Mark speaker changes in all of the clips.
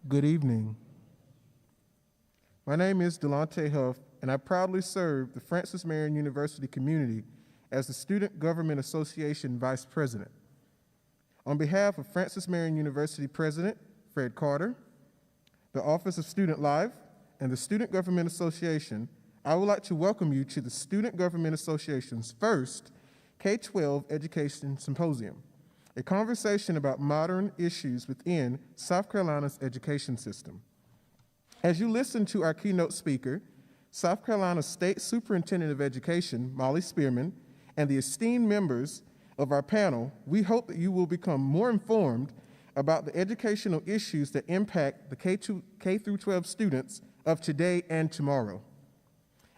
Speaker 1: Good evening. My name is Delonte Huff, and I proudly serve the Francis Marion University community as the Student Government Association Vice President. On behalf of Francis Marion University President Fred Carter, the Office of Student Life, and the Student Government Association, I would like to welcome you to the Student Government Association's first K-12 Education Symposium, a conversation about modern issues within South Carolina's education system. As you listen to our keynote speaker, South Carolina State Superintendent of Education, Molly Spearman, and the esteemed members of our panel, we hope that you will become more informed about the educational issues that impact the K-12 students of today and tomorrow.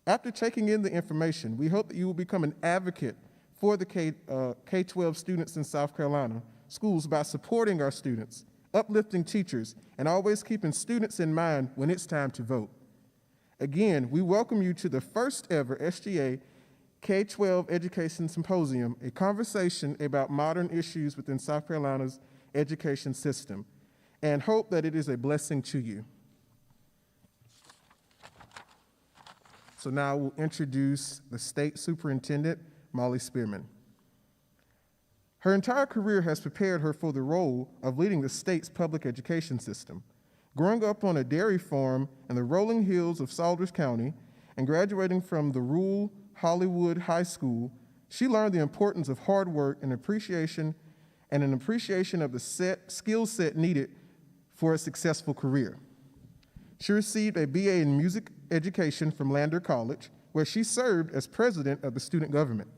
Speaker 1: After taking in the information, we hope that you will become an advocate for the K-12 students in South Carolina schools by supporting our students, uplifting teachers, and always keeping students in mind when it's time to vote. Again, we welcome you to the first ever SGA K-12 Education Symposium, a conversation about modern issues within South Carolina's education system, and hope that it is a blessing to you. So now we'll introduce the State Superintendent, Molly Spearman. Her entire career has prepared her for the role of leading the state's public education system. Growing up on a dairy farm in the rolling hills of Salders County and graduating from the rural Hollywood High School, she learned the importance of hard work and an appreciation of the skill set needed for a successful career. She received a BA in music education from Lander College, where she served as president of the student government.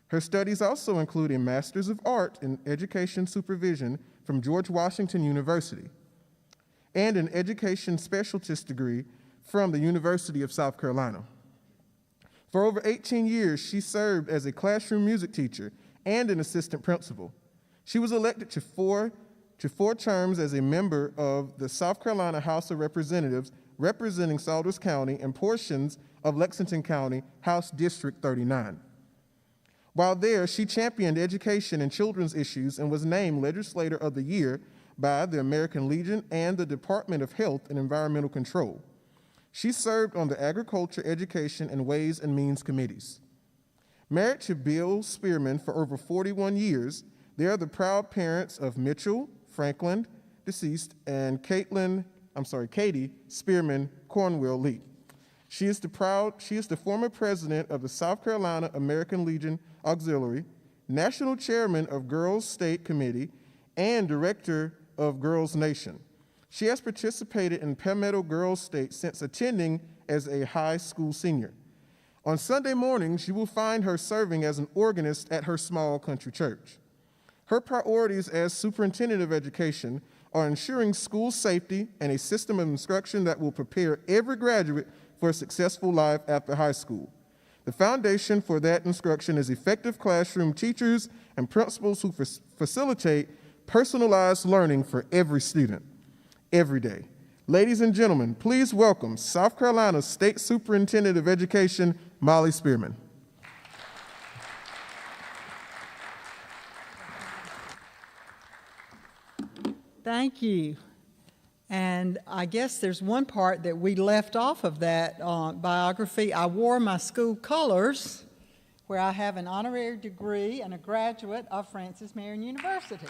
Speaker 1: Her studies also include a Master's of Art in Education Supervision from George Washington University and an Education Specialist degree from the University of South Carolina. For over 18 years, she served as a classroom music teacher and an assistant principal. She was elected to four terms as a member of the South Carolina House of Representatives, representing Salders County and portions of Lexington County, House District 39. While there, she championed education and children's issues and was named Legislator of the Year by the American Legion and the Department of Health and Environmental Control. She served on the Agriculture, Education, and Ways and Means committees. Married to Bill Spearman for over 41 years, they are the proud parents of Mitchell, Franklin, deceased, and Katie Spearman Cornwell Lee. She is the former president of the South Carolina American Legion Auxiliary, national chairman of Girls State Committee, and director of Girls Nation. She has participated in Palmetto Girls State since attending as a high school senior. On Sunday mornings, you will find her serving as an organist at her small country church. Her priorities as superintendent of education are ensuring school safety and a system of instruction that will prepare every graduate for a successful life after high school. The foundation for that instruction is effective classroom teachers and principals who facilitate personalized learning for every student, every day. Ladies and gentlemen, please welcome South Carolina State Superintendent of Education, Molly Spearman.
Speaker 2: Thank you. And I guess there's one part that we left off of that biography. I wore my school colors, where I have an honorary degree and a graduate of Francis Marion University.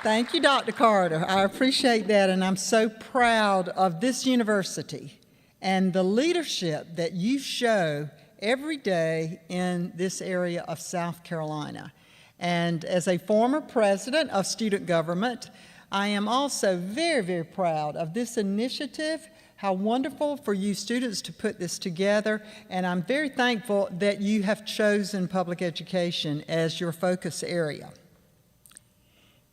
Speaker 2: Thank you, Dr. Carter. I appreciate that, and I'm so proud of this university and the leadership that you show every day in this area of South Carolina. And as a former president of student government, I am also very, very proud of this initiative. How wonderful for you students to put this together, and I'm very thankful that you have chosen public education as your focus area.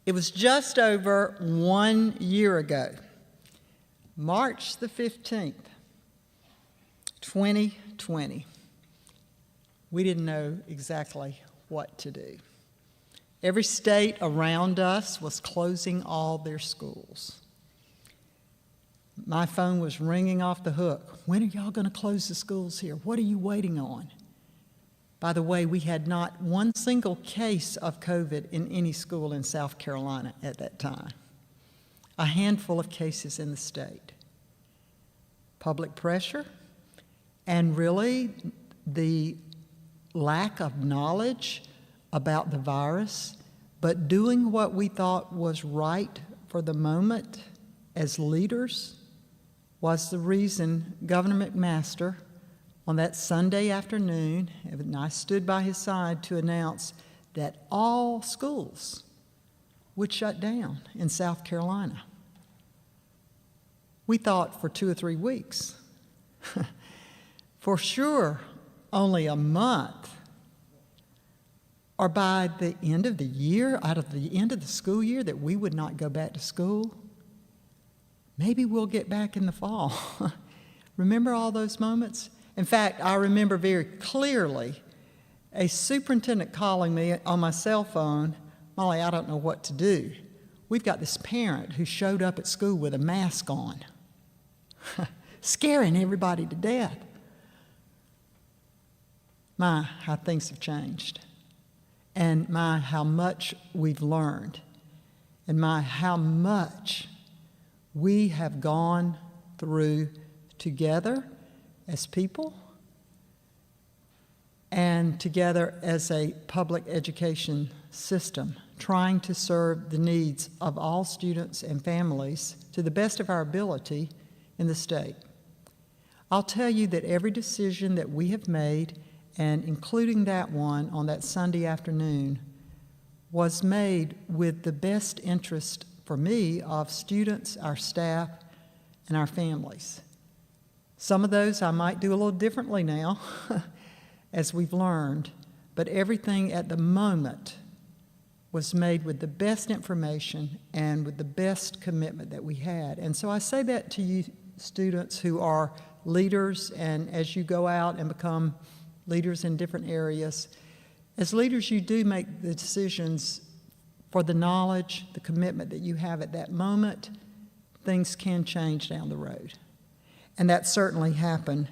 Speaker 2: It was just over 1 year ago, March the 15th, 2020. We didn't know exactly what to do. Every state around us was closing all their schools. My phone was ringing off the hook. When are y'all going to close the schools here? What are you waiting on? By the way, we had not one single case of COVID in any school in South Carolina at that time. a handful of cases in the state. Public pressure, and really the lack of knowledge about the virus, but doing what we thought was right for the moment as leaders was the reason Governor McMaster, on that Sunday afternoon, and I stood by his side to announce that all schools would shut down in South Carolina. We thought for 2 or 3 weeks. For sure, only a month. Or by the end of the year, out of the end of the school year, that we would not go back to school. Maybe we'll get back in the fall. Remember all those moments? In fact, I remember very clearly a superintendent calling me on my cell phone, "Molly, I don't know what to do. We've got this parent who showed up at school with a mask on, scaring everybody to death." My, how things have changed. And my, how much we've learned. And my, how much we have gone through together as people and together as a public education system, trying to serve the needs of all students and families to the best of our ability in the state. I'll tell you that every decision that we have made, and including that one on that Sunday afternoon, was made with the best interest for me of students, our staff, and our families. Some of those I might do a little differently now as we've learned, but everything at the moment was made with the best information and with the best commitment that we had. And so I say that to you students who are leaders, and as you go out and become leaders in different areas, as leaders you do make the decisions for the knowledge, the commitment that you have at that moment. Things can change down the road. And that certainly happened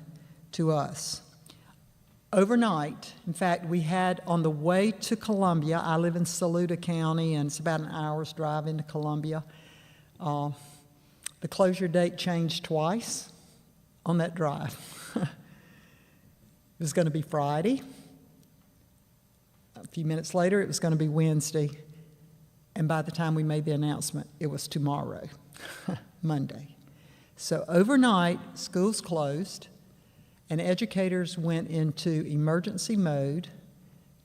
Speaker 2: to us. Overnight, in fact, we had on the way to Columbia, I live in Saluda County, and it's about an hour's drive into Columbia. The closure date changed twice on that drive. It was going to be Friday. A few minutes later, it was going to be Wednesday. And by the time we made the announcement, it was tomorrow, Monday. So overnight, schools closed, and educators went into emergency mode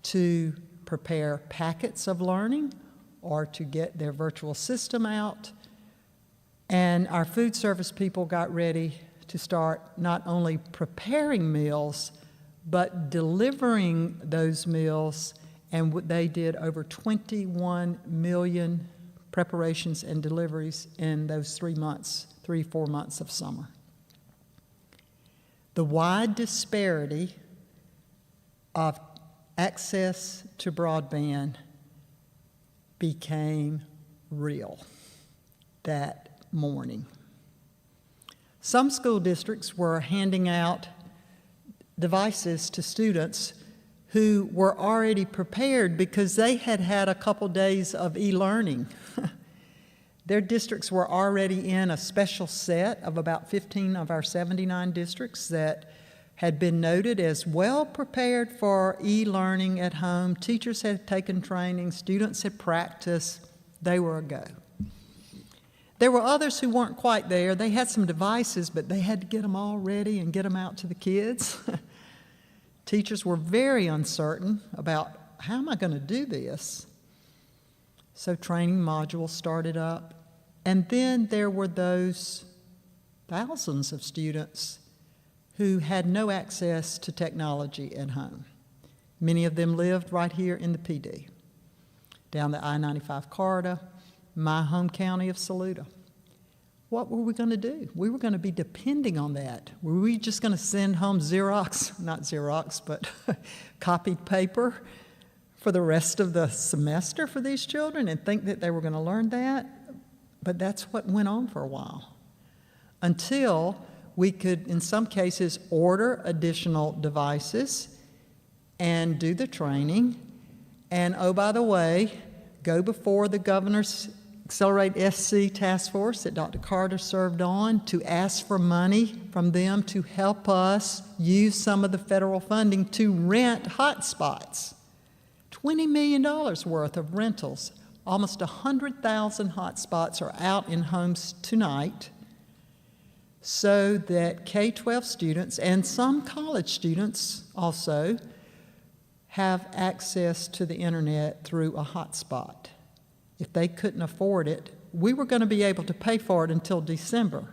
Speaker 2: to prepare packets of learning or to get their virtual system out. And our food service people got ready to start not only preparing meals, but delivering those meals. And they did over 21 million preparations and deliveries in those 3 months, 3-4 months of summer. The wide disparity of access to broadband became real that morning. Some school districts were handing out devices to students who were already prepared because they had had a couple days of e-learning. Their districts were already in a special set of about 15 of our 79 districts that had been noted as well prepared for e-learning at home. Teachers had taken training, students had practiced, they were a go. There were others who weren't quite there. They had some devices, but they had to get them all ready and get them out to the kids. Teachers were very uncertain about, how am I going to do this? So training modules started up. And then there were those thousands of students who had no access to technology at home. Many of them lived right here in the PD, down the I-95 corridor, my home county of Saluda. What were we going to do? We were going to be depending on that. Were we just going to send home Xerox, not Xerox, but copied paper for the rest of the semester for these children and think that they were going to learn that? But that's what went on for a while, until we could, in some cases, order additional devices and do the training. And, oh, by the way, go before the governor's Accelerate SC task force that Dr. Carter served on to ask for money from them to help us use some of the federal funding to rent hotspots. $20 million worth of rentals. Almost 100,000 hotspots are out in homes tonight so that K-12 students and some college students also have access to the internet through a hotspot. If they couldn't afford it, we were going to be able to pay for it until December.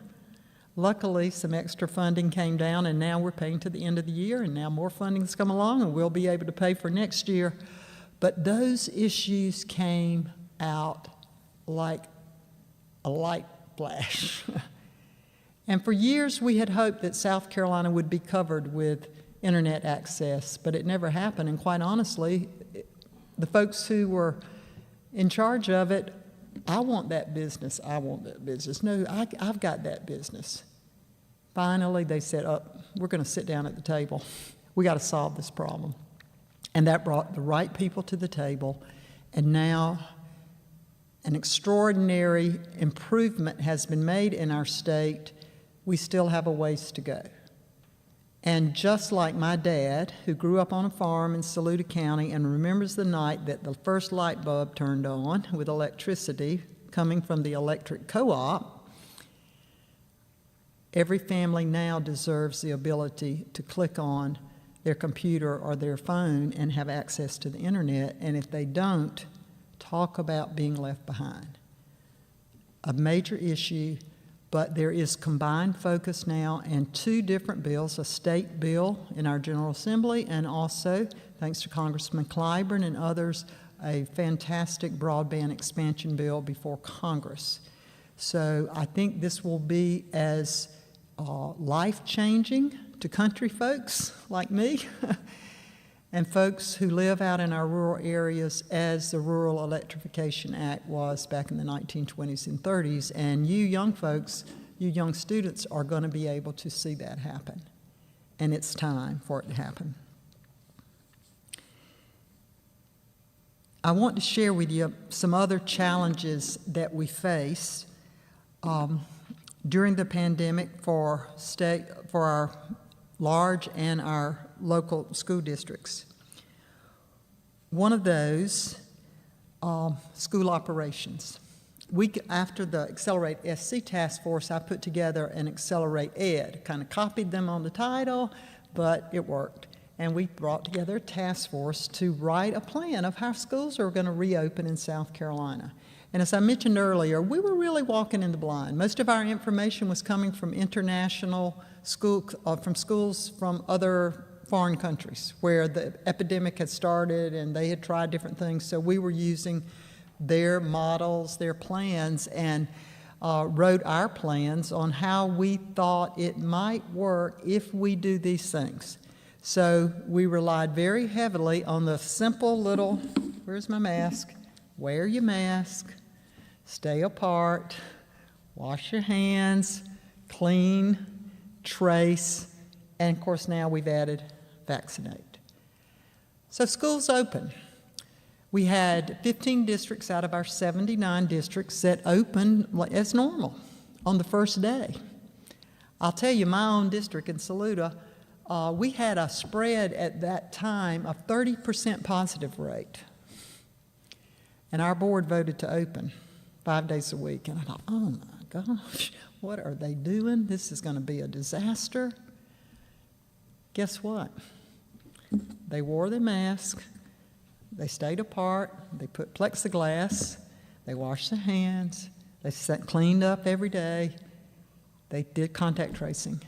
Speaker 2: Luckily, some extra funding came down, and now we're paying to the end of the year, and now more funding's come along, and we'll be able to pay for next year. But those issues came out like a light flash. And for years, we had hoped that South Carolina would be covered with internet access, but it never happened. And quite honestly, the folks who were in charge of it, I want that business. No, I've got that business. Finally, they said, oh, we're going to sit down at the table. We got to solve this problem. And that brought the right people to the table. And now an extraordinary improvement has been made in our state. We still have a ways to go. And just like my dad, who grew up on a farm in Saluda County and remembers the night that the first light bulb turned on with electricity coming from the electric co-op, every family now deserves the ability to click on their computer or their phone and have access to the internet. And if they don't, talk about being left behind. A major issue. But there is combined focus now and two different bills, a state bill in our General Assembly, and also, thanks to Congressman Clyburn and others, a fantastic broadband expansion bill before Congress. So I think this will be as life-changing to country folks like me and folks who live out in our rural areas as the Rural Electrification Act was back in the 1920s and 30s. And you young folks, you young students are going to be able to see that happen. And it's time for it to happen. I want to share with you some other challenges that we face during the pandemic for our large and our local school districts. One of those, school operations. After the Accelerate SC Task Force, I put together an Accelerate Ed, kind of copied them on the title, but it worked. And we brought together a task force to write a plan of how schools are going to reopen in South Carolina. And as I mentioned earlier, we were really walking in the blind. Most of our information was coming from international from schools from other foreign countries where the epidemic had started and they had tried different things. So we were using their models, their plans, and wrote our plans on how we thought it might work if we do these things. So we relied very heavily on the simple little, where's my mask? Wear your mask, stay apart, wash your hands, clean, trace, and of course now we've added vaccinate. So schools open. We had 15 districts out of our 79 districts that opened as normal on the first day. I'll tell you, my own district in Saluda, we had a spread at that time of 30% positive rate. And our board voted to open 5 days a week. And I thought, oh my gosh, what are they doing? This is going to be a disaster. Guess what? They wore their mask. They stayed apart. They put plexiglass. They washed their hands. They cleaned up every day. They did contact tracing.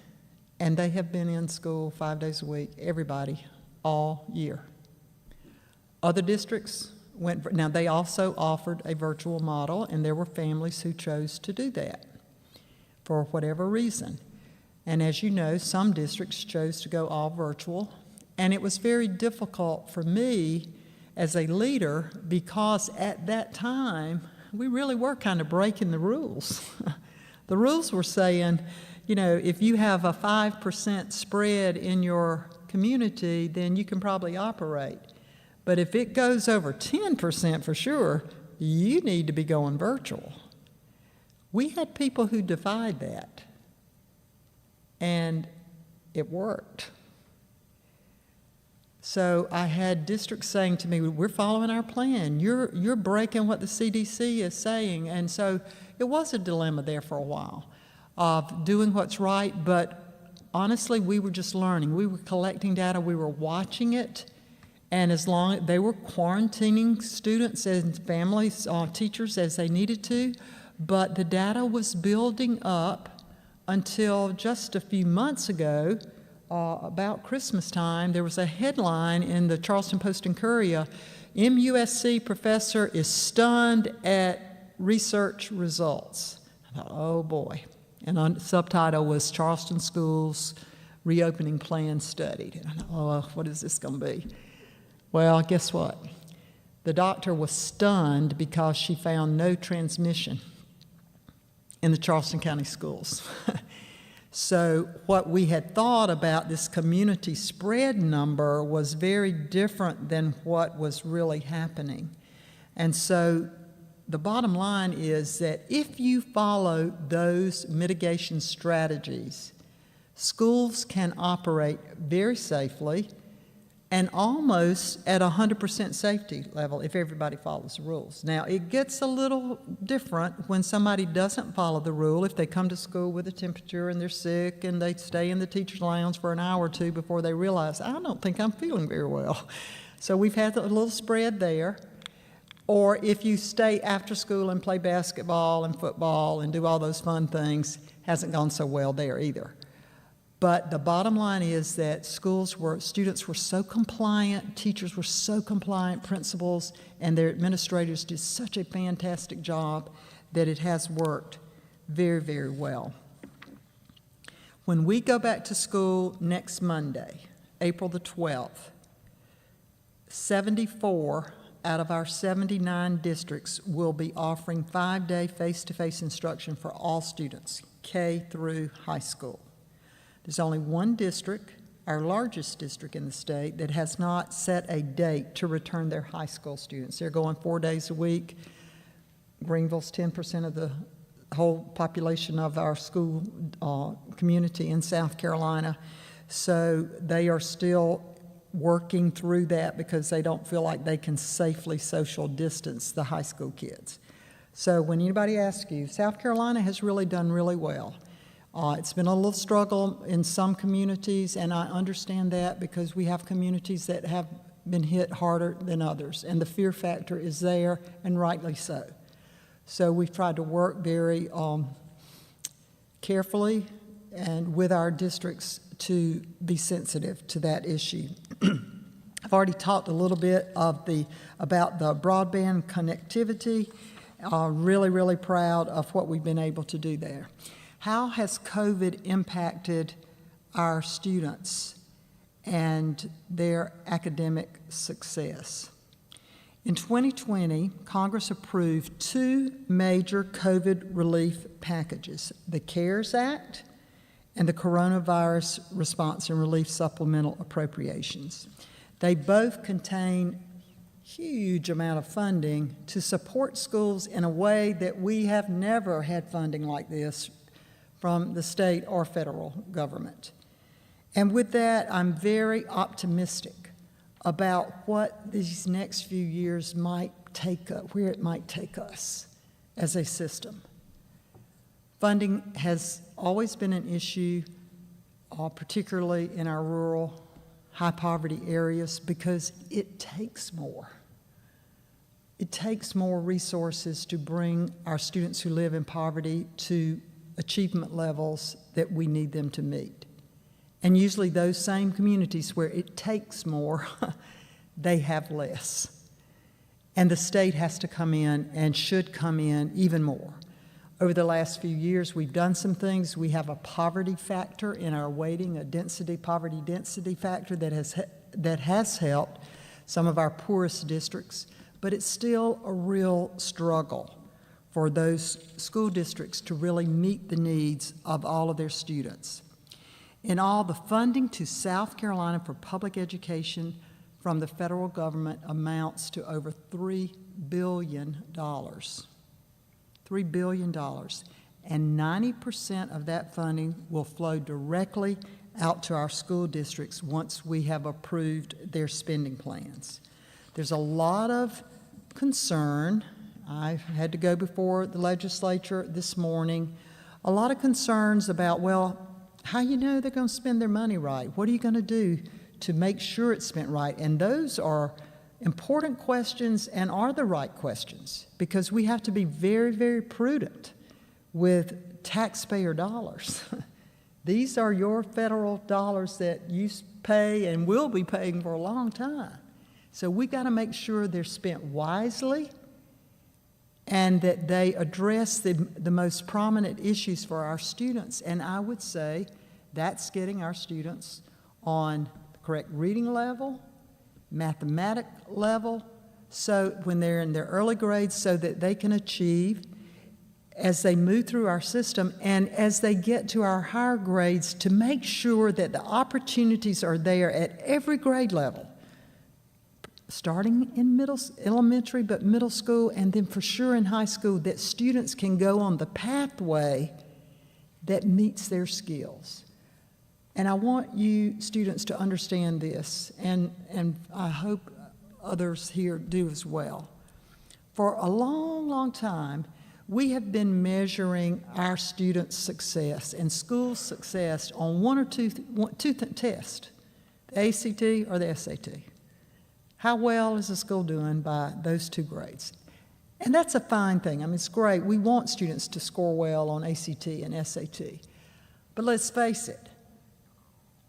Speaker 2: And they have been in school 5 days a week, everybody, all year. Other districts now they also offered a virtual model, and there were families who chose to do that for whatever reason. And as you know, some districts chose to go all virtual, and it was very difficult for me as a leader because at that time, we really were kind of breaking the rules. The rules were saying, you know, if you have a 5% spread in your community, then you can probably operate. But if it goes over 10% for sure, you need to be going virtual. We had people who defied that, and it worked. So I had districts saying to me, we're following our plan. You're breaking what the CDC is saying. And so it was a dilemma there for a while of doing what's right, but honestly, we were just learning. We were collecting data, we were watching it, and as long they were quarantining students and families, teachers as they needed to, but the data was building up until just a few months ago. About Christmas time, there was a headline in the Charleston Post and Courier, MUSC professor is stunned at research results. I thought, oh boy. And the subtitle was Charleston Schools Reopening Plan Studied. And I thought, oh, what is this going to be? Well, guess what? The doctor was stunned because she found no transmission in the Charleston County schools. So what we had thought about this community spread number was very different than what was really happening. And so the bottom line is that if you follow those mitigation strategies, schools can operate very safely and almost at 100% safety level if everybody follows the rules. Now, it gets a little different when somebody doesn't follow the rule. If they come to school with a temperature and they're sick and they stay in the teacher's lounge for an hour or two before they realize, I don't think I'm feeling very well. So we've had a little spread there. Or if you stay after school and play basketball and football and do all those fun things, hasn't gone so well there either. But the bottom line is that students were so compliant, teachers were so compliant, principals and their administrators did such a fantastic job that it has worked very, very well. When we go back to school next Monday, April the 12th, 74 out of our 79 districts will be offering 5-day face-to-face instruction for all students, K through high school. There's only one district, our largest district in the state, that has not set a date to return their high school students. They're going 4 days a week. Greenville's 10% of the whole population of our school community in South Carolina. So they are still working through that because they don't feel like they can safely social distance the high school kids. So when anybody asks you, South Carolina has really done really well. It's been a little struggle in some communities, and I understand that because we have communities that have been hit harder than others, and the fear factor is there, and rightly so. So we've tried to work very carefully and with our districts to be sensitive to that issue. I've already talked a little bit about the broadband connectivity. Really, really proud of what we've been able to do there. How has COVID impacted our students and their academic success? In 2020, Congress approved 2 major COVID relief packages, the CARES Act and the Coronavirus Response and Relief Supplemental Appropriations. They both contain huge amount of funding to support schools in a way that we have never had funding like this from the state or federal government. And with that, I'm very optimistic about what these next few years might take, where it might take us as a system. Funding has always been an issue, particularly in our rural, high poverty areas, because it takes more. It takes more resources to bring our students who live in poverty to achievement levels that we need them to meet. And usually those same communities where it takes more, they have less. And the state has to come in and should come in even more. Over the last few years, we've done some things. We have a poverty factor in our weighting, a poverty density factor that has helped some of our poorest districts, but it's still a real struggle for those school districts to really meet the needs of all of their students. In all, the funding to South Carolina for public education from the federal government amounts to over $3 billion. $3 billion. And 90% of that funding will flow directly out to our school districts once we have approved their spending plans. There's a lot of concern. I had to go before the legislature this morning. A lot of concerns about, well, how you know they're going to spend their money right? What are you going to do to make sure it's spent right? And those are important questions and are the right questions, because we have to be very, very prudent with taxpayer dollars. These are your federal dollars that you pay and will be paying for a long time. So we got to make sure they're spent wisely and that they address the most prominent issues for our students. And I would say that's getting our students on the correct reading level, mathematic level, so when they're in their early grades, so that they can achieve as they move through our system, and as they get to our higher grades, to make sure that the opportunities are there at every grade level, starting in elementary, but middle school, and then for sure in high school, that students can go on the pathway that meets their skills. And I want you students to understand this, and I hope others here do as well. For a long, long time, we have been measuring our students' success and school success on one or two tests, the ACT or the SAT. How well is the school doing by those two grades? And that's a fine thing. I mean, it's great. We want students to score well on ACT and SAT. But let's face it,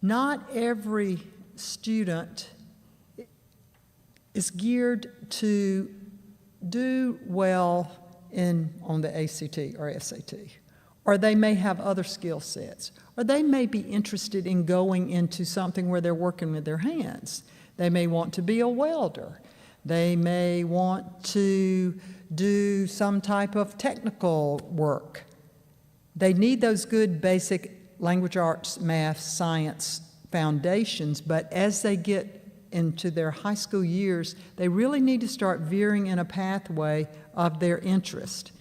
Speaker 2: not every student is geared to do well on the ACT or SAT, or they may have other skill sets, or they may be interested in going into something where they're working with their hands. They may want to be a welder. They may want to do some type of technical work. They need those good basic language arts, math, science foundations, but as they get into their high school years, they really need to start veering in a pathway of their interest.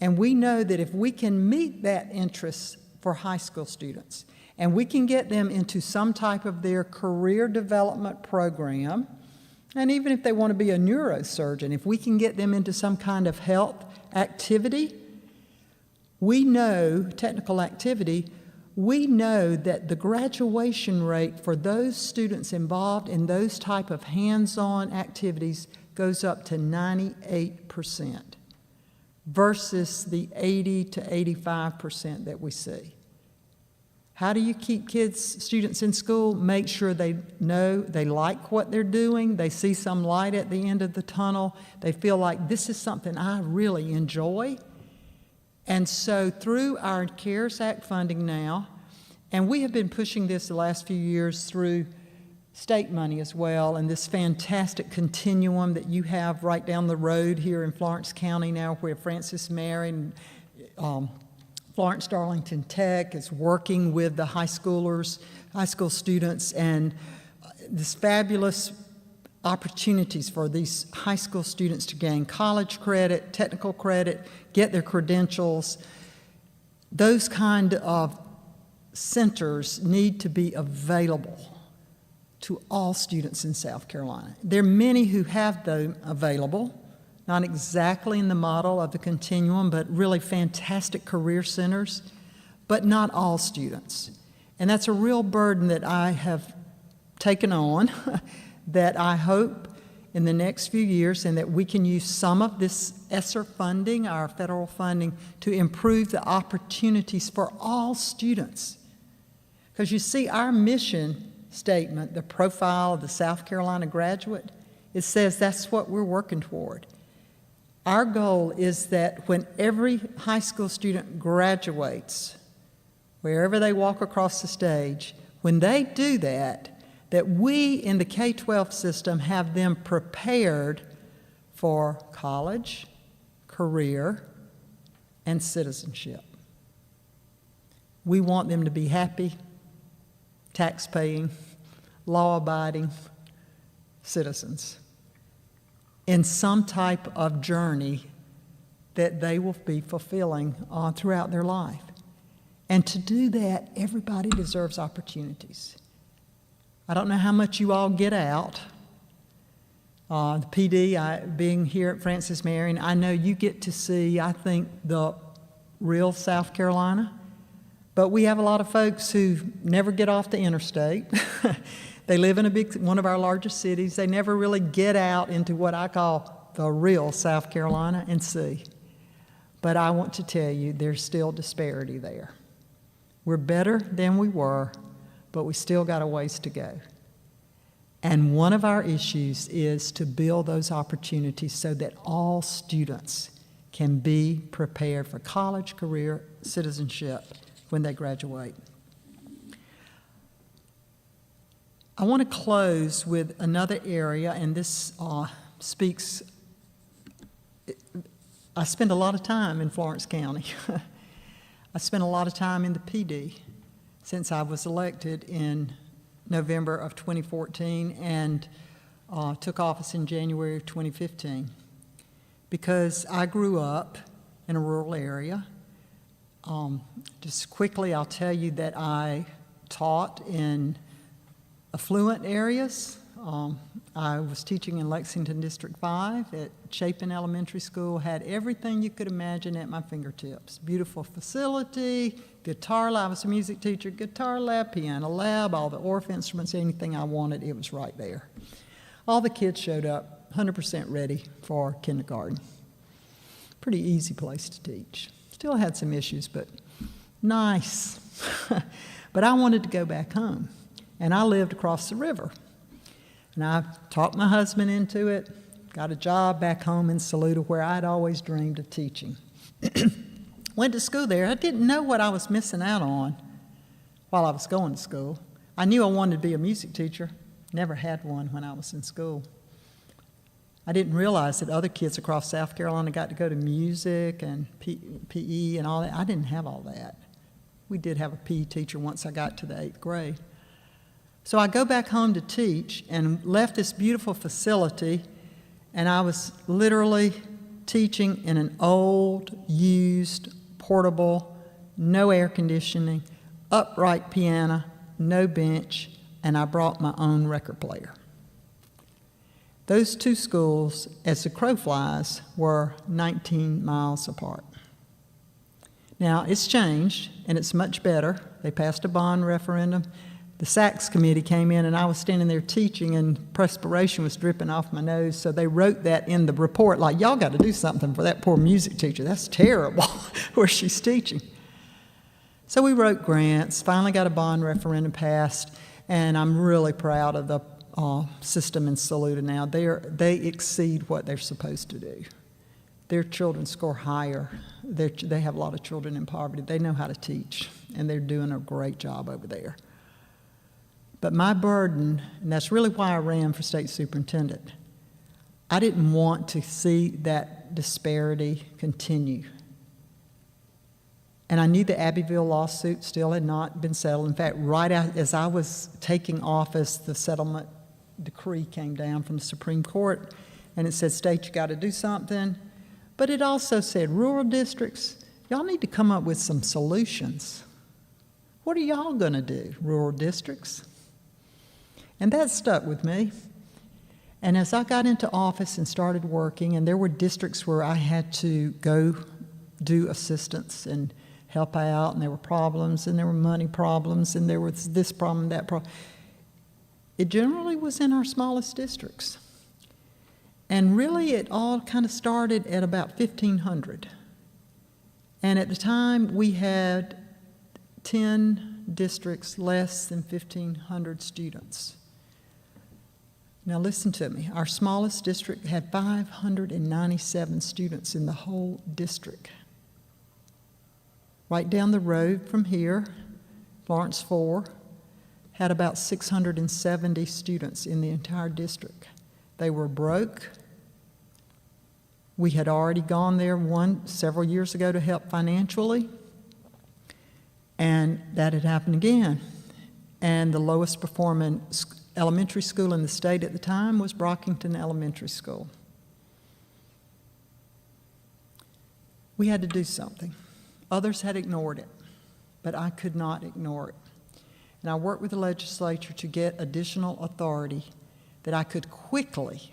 Speaker 2: And we know that if we can meet that interest for high school students, and we can get them into some type of their career development program, and even if they want to be a neurosurgeon, if we can get them into some kind of health activity, we know, technical activity, we know that the graduation rate for those students involved in those type of hands-on activities goes up to 98% versus the 80 to 85% that we see. How do you keep students in school? Make sure they know they like what they're doing, they see some light at the end of the tunnel, they feel like this is something I really enjoy. And so through our CARES Act funding now, and we have been pushing this the last few years through state money as well, and this fantastic continuum that you have right down the road here in Florence County now, where Francis Marion, Florence Darlington Tech is working with the high school students, and this fabulous opportunities for these high school students to gain college credit, technical credit, get their credentials. Those kind of centers need to be available to all students in South Carolina. There are many who have them available, not exactly in the model of the continuum, but really fantastic career centers, but not all students. And that's a real burden that I have taken on that I hope in the next few years, and that we can use some of this ESSER funding, our federal funding, to improve the opportunities for all students. Because you see, our mission statement, the profile of the South Carolina graduate, it says that's what we're working toward. Our goal is that when every high school student graduates, wherever they walk across the stage, when they do that, that we in the K-12 system have them prepared for college, career, and citizenship. We want them to be happy, tax-paying, law-abiding citizens. in some type of journey that they will be fulfilling throughout their life. And to do that, everybody deserves opportunities. I don't know how much you all get out. The PD, being here at Francis Marion, I know you get to see, I think, the real South Carolina. But we have a lot of folks who never get off the interstate. They live in one of our largest cities. They never really get out into what I call the real South Carolina and see. But I want to tell you, there's still disparity there. We're better than we were, but we still got a ways to go. And one of our issues is to build those opportunities so that all students can be prepared for college, career, citizenship when they graduate. I want to close with another area, and this speaks. I spend a lot of time in Florence County. I spent a lot of time in the PD since I was elected in November of 2014 and took office in January of 2015. Because I grew up in a rural area. Just quickly, I'll tell you that I taught in affluent areas. I was teaching in Lexington District 5 at Chapin Elementary School, had everything you could imagine at my fingertips. Beautiful facility, guitar lab, I was a music teacher, guitar lab, piano lab, all the Orff instruments, anything I wanted, it was right there. All the kids showed up 100% ready for kindergarten. Pretty easy place to teach. Still had some issues, but nice. But I wanted to go back home, and I lived across the river. And I talked my husband into it, got a job back home in Saluda where I'd always dreamed of teaching. Went to school there. I didn't know what I was missing out on while I was going to school. I knew I wanted to be a music teacher. Never had one when I was in school. I didn't realize that other kids across South Carolina got to go to music and PE and all that. I didn't have all that. We did have a PE teacher once I got to the 8th grade. So I go back home to teach and left this beautiful facility, and I was literally teaching in an old, used, portable, no air conditioning, upright piano, no bench, and I brought my own record player. Those two schools, as the crow flies, were 19 miles apart. Now, it's changed, and it's much better. They passed a bond referendum. The SACS committee came in, and I was standing there teaching, and perspiration was dripping off my nose, so they wrote that in the report, like, y'all got to do something for that poor music teacher. That's terrible where she's teaching. So we wrote grants, finally got a bond referendum passed, and I'm really proud of the system in Saluda now. They exceed what they're supposed to do. Their children score higher. They have a lot of children in poverty. They know how to teach, and they're doing a great job over there. But my burden, and that's really why I ran for state superintendent, I didn't want to see that disparity continue. And I knew the Abbeville lawsuit still had not been settled. In fact, right as I was taking office, the settlement decree came down from the Supreme Court, and it said, state, you got to do something. But it also said, rural districts, y'all need to come up with some solutions. What are y'all going to do, rural districts? And that stuck with me. And as I got into office and started working, and there were districts where I had to go do assistance and help out, and there were problems, and there were money problems, and there was this problem, that problem. It generally was in our smallest districts. And really it all kind of started at about 1,500. And at the time we had 10 districts less than 1,500 students. Now listen to me, our smallest district had 597 students in the whole district. Right down the road from here, Florence 4, had about 670 students in the entire district. They were broke. We had already gone there several years ago to help financially, and that had happened again. And the lowest performing elementary school in the state at the time was Brockington Elementary School. We had to do something. Others had ignored it, but I could not ignore it. And I worked with the legislature to get additional authority that I could quickly,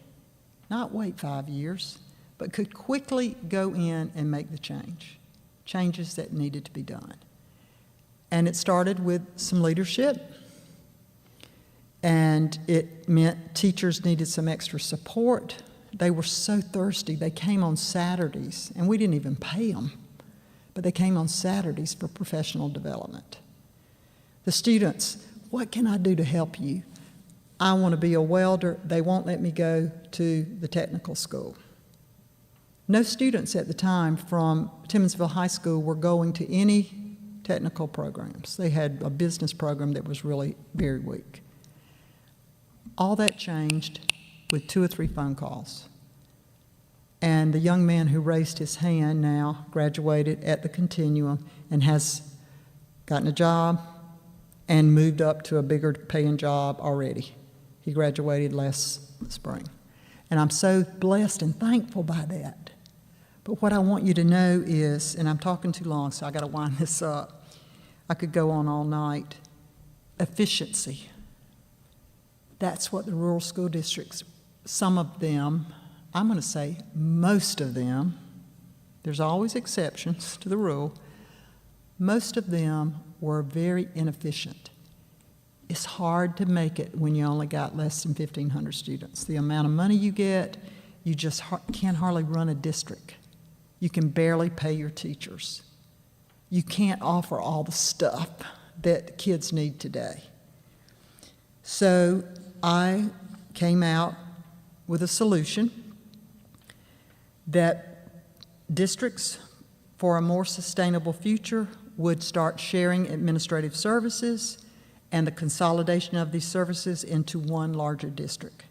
Speaker 2: not wait 5 years, but could quickly go in and make the changes that needed to be done. And it started with some leadership, and it meant teachers needed some extra support. They were so thirsty. They came on Saturdays, and we didn't even pay them, but they came on Saturdays for professional development. The students, what can I do to help you? I want to be a welder. They won't let me go to the technical school. No students at the time from Timminsville High School were going to any technical programs. They had a business program that was really very weak. All that changed with 2 or 3 phone calls. And the young man who raised his hand now graduated at the Continuum and has gotten a job and moved up to a bigger paying job already. He graduated last spring. And I'm so blessed and thankful by that. But what I want you to know is, and I'm talking too long, so I got to wind this up. I could go on all night. Efficiency. That's what the rural school districts, some of them, I'm going to say most of them, there's always exceptions to the rule, most of them were very inefficient. It's hard to make it when you only got less than 1,500 students. The amount of money you get, you just can't hardly run a district. You can barely pay your teachers. You can't offer all the stuff that kids need today. So I came out with a solution that districts for a more sustainable future would start sharing administrative services and the consolidation of these services into one larger district.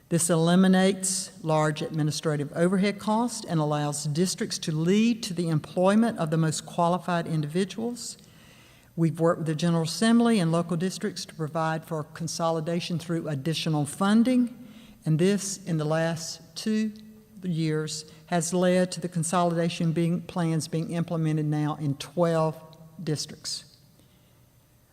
Speaker 2: This eliminates large administrative overhead costs and allows districts to lead to the employment of the most qualified individuals. We've worked with the General Assembly and local districts to provide for consolidation through additional funding, and this, in the last 2 years, has led to the consolidation plans being implemented now in 12 districts.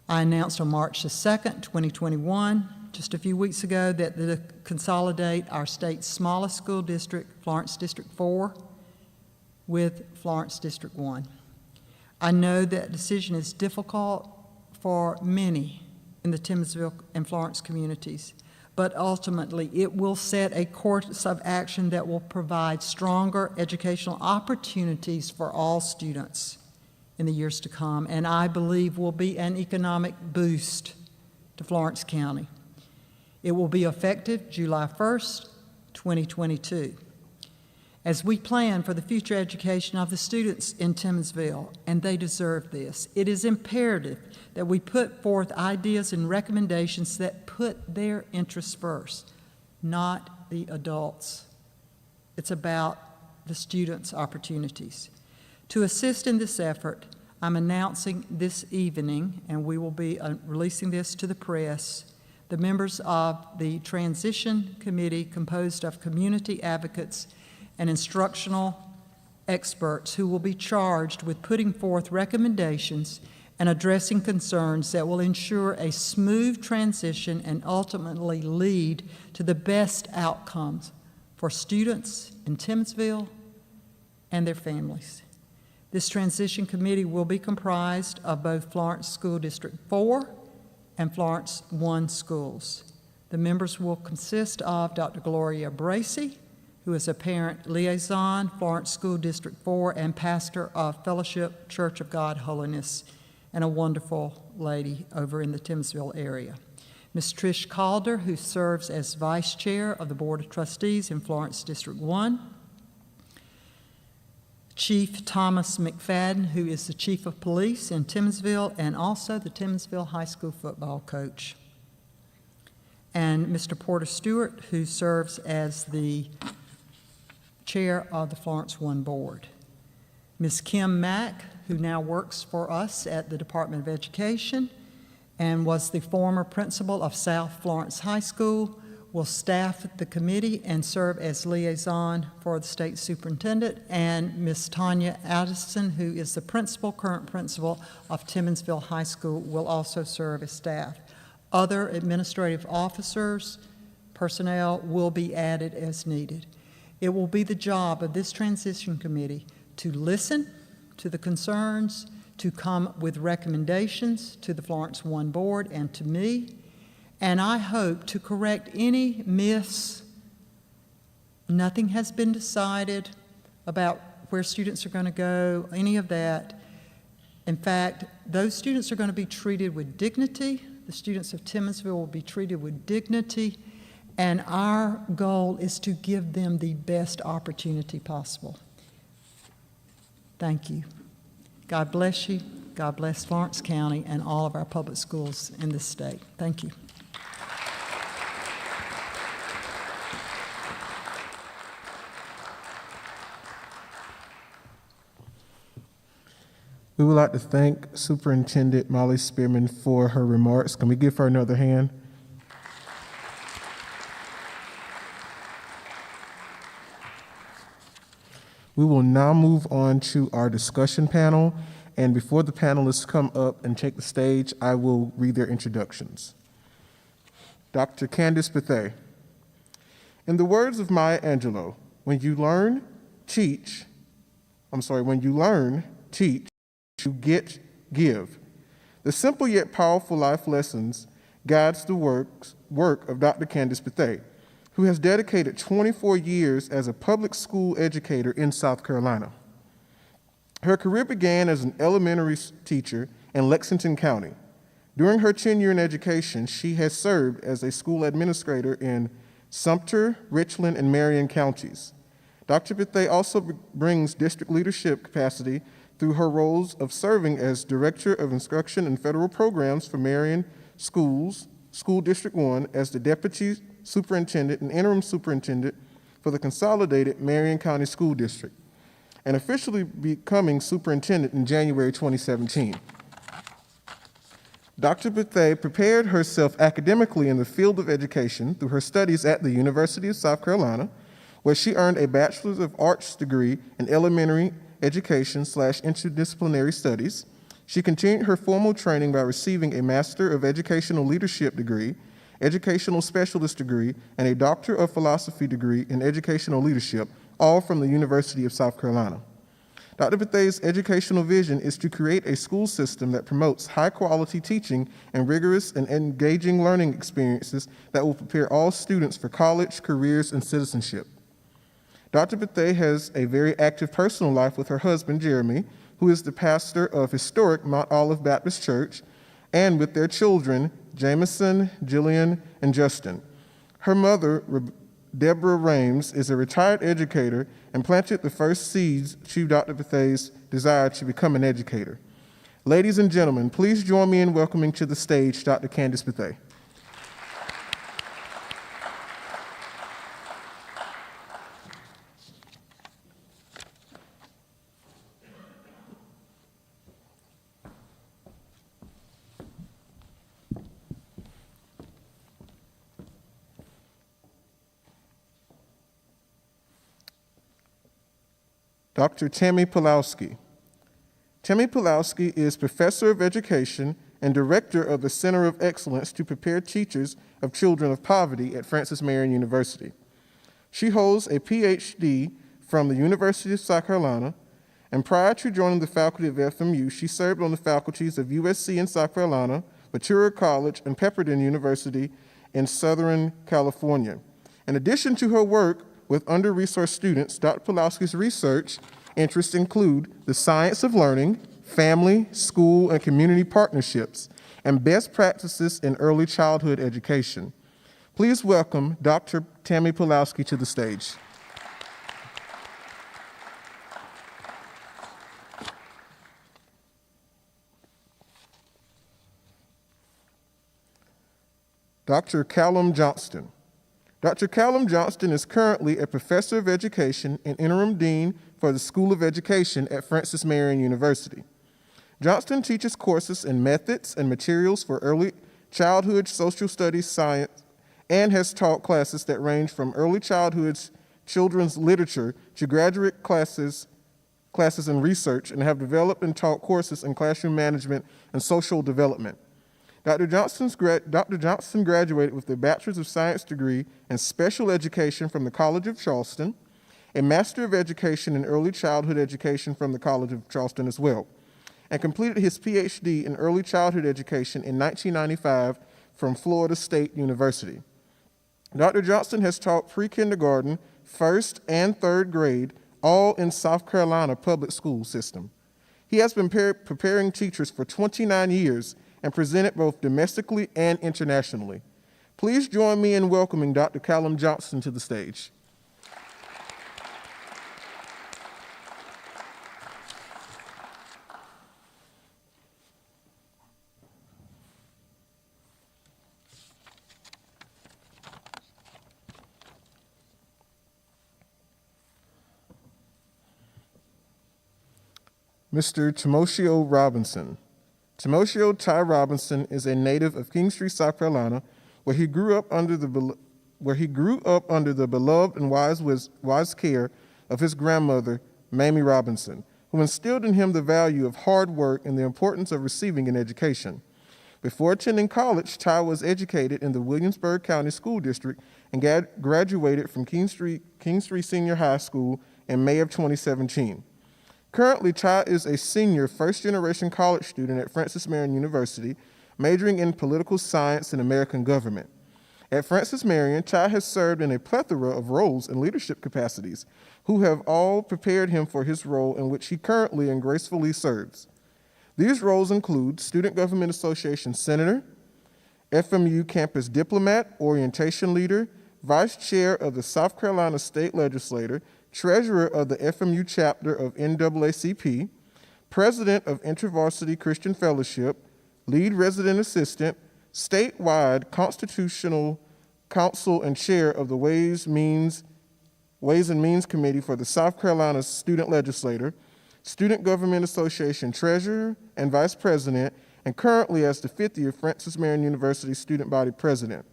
Speaker 2: I announced on March the 2nd, 2021, just a few weeks ago, that to consolidate our state's smallest school district, Florence District 4, with Florence District 1. I know that decision is difficult for many in the Timminsville and Florence communities, but ultimately it will set a course of action that will provide stronger educational opportunities for all students in the years to come, and I believe will be an economic boost to Florence County. It will be effective July 1st, 2022. As we plan for the future education of the students in Timminsville, and they deserve this, it is imperative that we put forth ideas and recommendations that put their interests first, not the adults. It's about the students' opportunities. To assist in this effort, I'm announcing this evening, and we will be releasing this to the press, the members of the Transition Committee composed of community advocates and instructional experts who will be charged with putting forth recommendations and addressing concerns that will ensure a smooth transition and ultimately lead to the best outcomes for students in Timminsville and their families. This transition committee will be comprised of both Florence School District 4 and Florence 1 schools. The members will consist of Dr. Gloria Bracey, who is a parent liaison, Florence School District 4, and pastor of Fellowship Church of God Holiness, and a wonderful lady over in the Timminsville area. Ms. Trish Calder, who serves as vice chair of the Board of Trustees in Florence District 1. Chief Thomas McFadden, who is the chief of police in Timminsville and also the Timminsville High School football coach. And Mr. Porter Stewart, who serves as the chair of the Florence 1 board. Ms. Kim Mack, who now works for us at the Department of Education and was the former principal of South Florence High School, will staff the committee and serve as liaison for the state superintendent, and Ms. Tanya Addison, who is the current principal of Timmonsville High School, will also serve as staff. Other administrative officers, personnel will be added as needed. It will be the job of this transition committee to listen to the concerns, to come with recommendations to the Florence 1 board and to me, and I hope to correct any myths. Nothing has been decided about where students are going to go, any of that. In fact, those students are going to be treated with dignity. The students of Timminsville will be treated with dignity, and our goal is to give them the best opportunity possible. Thank you. God bless you. God bless Florence County and all of our public schools in this state. Thank you.
Speaker 1: We would like to thank Superintendent Molly Spearman for her remarks. Can we give her another hand? We will now move on to our discussion panel, and before the panelists come up and take the stage, I will read their introductions. Dr. Kandace Bethea. In the words of Maya Angelou, when you learn, teach, you give. The simple yet powerful life lessons guides the work of Dr. Kandace Bethea, who has dedicated 24 years as a public school educator in South Carolina. Her career began as an elementary teacher in Lexington County. During her tenure in education, she has served as a school administrator in Sumter, Richland, and Marion counties. Dr. Bethea also brings district leadership capacity through her roles of serving as Director of Instruction and Federal Programs for Marion Schools, School District 1, as the Deputy Superintendent and Interim Superintendent for the Consolidated Marion County School District, and officially becoming Superintendent in January 2017. Dr. Bethea prepared herself academically in the field of education through her studies at the University of South Carolina, where she earned a Bachelor's of Arts degree in elementary education / interdisciplinary studies. She continued her formal training by receiving a Master of Educational Leadership degree, Educational Specialist degree, and a Doctor of Philosophy degree in Educational Leadership, all from the University of South Carolina. Dr. Bethea's educational vision is to create a school system that promotes high-quality teaching and rigorous and engaging learning experiences that will prepare all students for college, careers, and citizenship. Dr. Bethea has a very active personal life with her husband, Jeremy, who is the pastor of historic Mount Olive Baptist Church, and with their children, Jameson, Jillian, and Justin. Her mother, Deborah Rames, is a retired educator and planted the first seeds to Dr. Bethea's desire to become an educator. Ladies and gentlemen, please join me in welcoming to the stage Dr. Kandace Bethea. Dr. Tammy Pawloski. Tammy Pulowski is Professor of Education and Director of the Center of Excellence to prepare teachers of children of poverty at Francis Marion University. She holds a PhD from the University of South Carolina, and prior to joining the faculty of FMU, she served on the faculties of USC in South Carolina, Ventura College, and Pepperdine University in Southern California. In addition to her work with under-resourced students, Dr. Pawlowski's research interests include the science of learning, family, school, and community partnerships, and best practices in early childhood education. Please welcome Dr. Tammy Pawloski to the stage. Dr. Callum Johnston. Dr. Callum Johnston is currently a professor of education and interim dean for the School of Education at Francis Marion University. Johnston teaches courses in methods and materials for early childhood social studies, science, and has taught classes that range from early childhood children's literature to graduate classes in research, and have developed and taught courses in classroom management and social development. Dr. Johnston graduated with a Bachelor's of Science degree in Special Education from the College of Charleston, a Master of Education in Early Childhood Education from the College of Charleston as well, and completed his PhD in Early Childhood Education in 1995 from Florida State University. Dr. Johnston has taught pre-kindergarten, first and third grade, all in South Carolina public school system. He has been preparing teachers for 29 years and presented both domestically and internationally. Please join me in welcoming Dr. Callum Johnston to the stage. Mr. Tymoshio Robinson. Timothio Robinson is a native of Kingstree, South Carolina, where he grew up under the beloved and wise care of his grandmother, Mamie Robinson, who instilled in him the value of hard work and the importance of receiving an education. Before attending college, Ty was educated in the Williamsburg County School District and graduated from Kingstree Senior High School in May of 2017. Currently, Ty is a senior first-generation college student at Francis Marion University, majoring in political science and American government. At Francis Marion, Ty has served in a plethora of roles and leadership capacities, who have all prepared him for his role in which he currently and gracefully serves. These roles include Student Government Association Senator, FMU Campus Diplomat, Orientation Leader, Vice Chair of the South Carolina State Legislature, Treasurer of the FMU Chapter of NAACP, President of InterVarsity Christian Fellowship, Lead Resident Assistant, Statewide Constitutional Counsel and Chair of the Ways and Means Committee for the South Carolina Student Legislature, Student Government Association Treasurer and Vice President, and currently as the 5th year Francis Marion University Student Body President.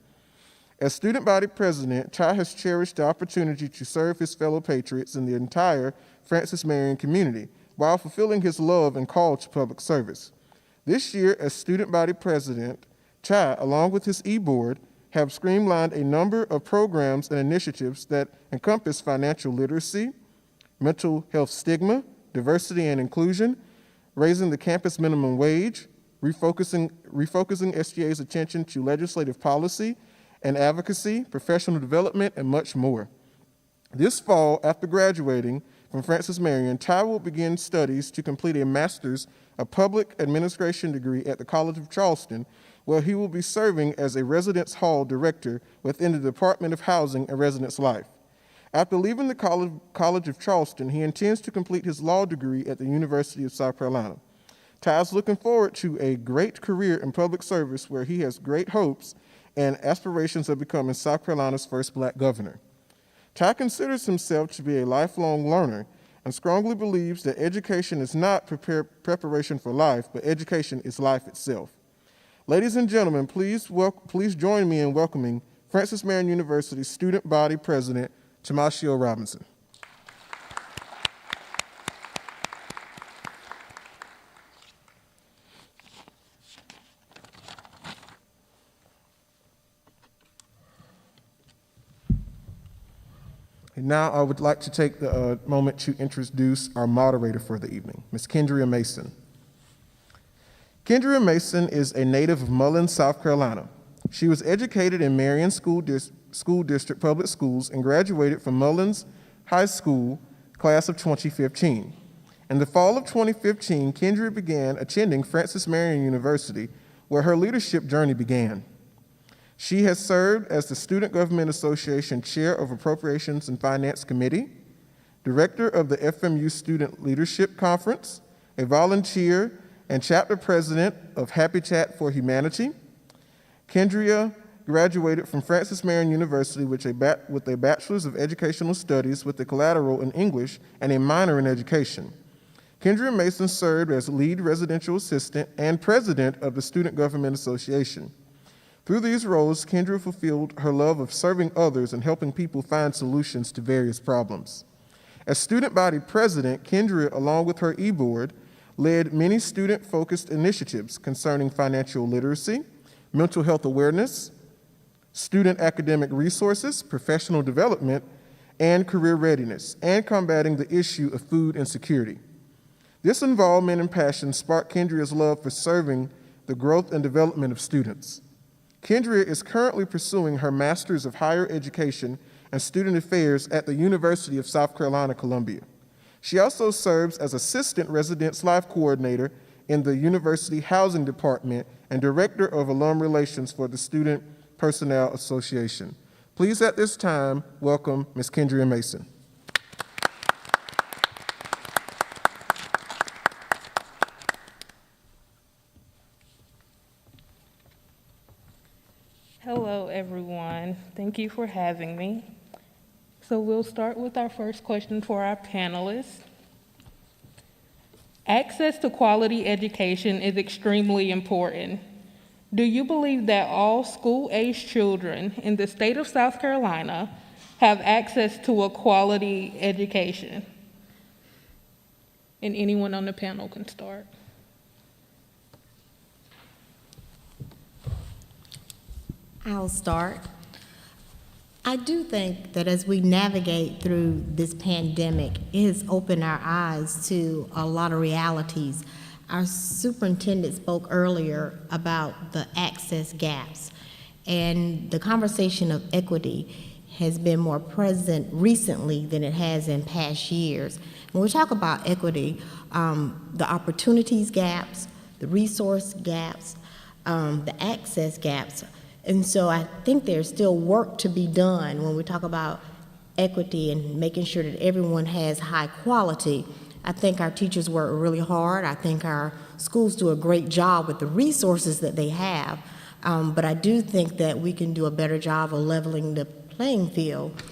Speaker 1: As Student Body President, Ty has cherished the opportunity to serve his fellow Patriots in the entire Francis Marion community while fulfilling his love and call to public service. This year, as Student Body President, Ty, along with his e-board, have streamlined a number of programs and initiatives that encompass financial literacy, mental health stigma, diversity and inclusion, raising the campus minimum wage, refocusing SGA's attention to legislative policy and advocacy, professional development, and much more. This fall, after graduating from Francis Marion, Ty will begin studies to complete a Master's of Public Administration degree at the College of Charleston, where he will be serving as a Residence Hall Director within the Department of Housing and Residence Life. After leaving the College of Charleston, he intends to complete his law degree at the University of South Carolina. Ty is looking forward to a great career in public service where he has great hopes and aspirations of becoming South Carolina's first Black governor. Ty considers himself to be a lifelong learner and strongly believes that education is not preparation for life, but education is life itself. Ladies and gentlemen, please join me in welcoming Francis Marion University Student Body President, Timothy Robinson. And now I would like to take the moment to introduce our moderator for the evening, Ms. Kendria Mason. Kendria Mason is a native of Mullins, South Carolina. She was educated in Marion School District Public Schools and graduated from Mullins High School, class of 2015. In the fall of 2015, Kendria began attending Francis Marion University, where her leadership journey began. She has served as the Student Government Association Chair of Appropriations and Finance Committee, Director of the FMU Student Leadership Conference, a volunteer and chapter president of Habitat for Humanity. Kendria graduated from Francis Marion University with a Bachelor's of Educational Studies with a collateral in English and a minor in education. Kendria Mason served as lead residential assistant and president of the Student Government Association. Through these roles, Kendria fulfilled her love of serving others and helping people find solutions to various problems. As student body president, Kendria, along with her e-board, led many student-focused initiatives concerning financial literacy, mental health awareness, student academic resources, professional development, and career readiness, and combating the issue of food insecurity. This involvement and passion sparked Kendria's love for serving the growth and development of students. Kendria is currently pursuing her Master's of Higher Education and Student Affairs at the University of South Carolina, Columbia. She also serves as Assistant Residence Life Coordinator in the University Housing Department and Director of Alum Relations for the Student Personnel Association. Please at this time welcome Ms. Kendria Mason.
Speaker 3: Hello, everyone. Thank you for having me. So we'll start with our first question for our panelists. Access to quality education is extremely important. Do you believe that all school-aged children in the state of South Carolina have access to a quality education? And anyone on the panel can start.
Speaker 4: I'll start. I do think that as we navigate through this pandemic, it has opened our eyes to a lot of realities. Our superintendent spoke earlier about the access gaps, and the conversation of equity has been more present recently than it has in past years. When we talk about equity, the opportunities gaps, the resource gaps, the access gaps. And so I think there's still work to be done when we talk about equity and making sure that everyone has high quality. I think our teachers work really hard. I think our schools do a great job with the resources that they have. But I do think that we can do a better job of leveling the playing field.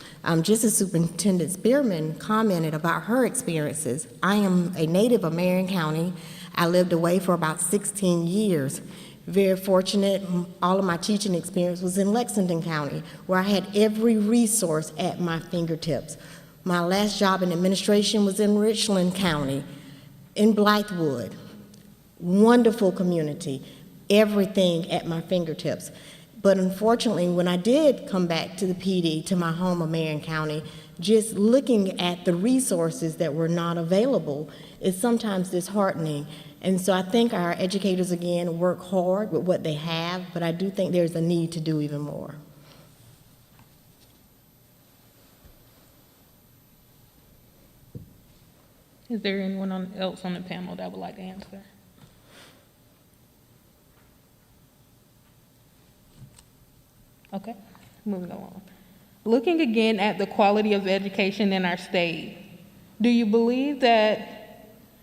Speaker 4: Just as Superintendent Spearman commented about her experiences, I am a native of Marion County. I lived away for about 16 years. Very fortunate, all of my teaching experience was in Lexington County, where I had every resource at my fingertips. My last job in administration was in Richland County, in Blythewood. Wonderful community, everything at my fingertips. But unfortunately, when I did come back to the PD, to my home of Marion County, just looking at the resources that were not available is sometimes disheartening. And so I think our educators, again, work hard with what they have, but I do think there's a need to do even more.
Speaker 3: Is there anyone else on the panel that would like to answer? Okay, moving along. Looking again at the quality of education in our state, do you believe that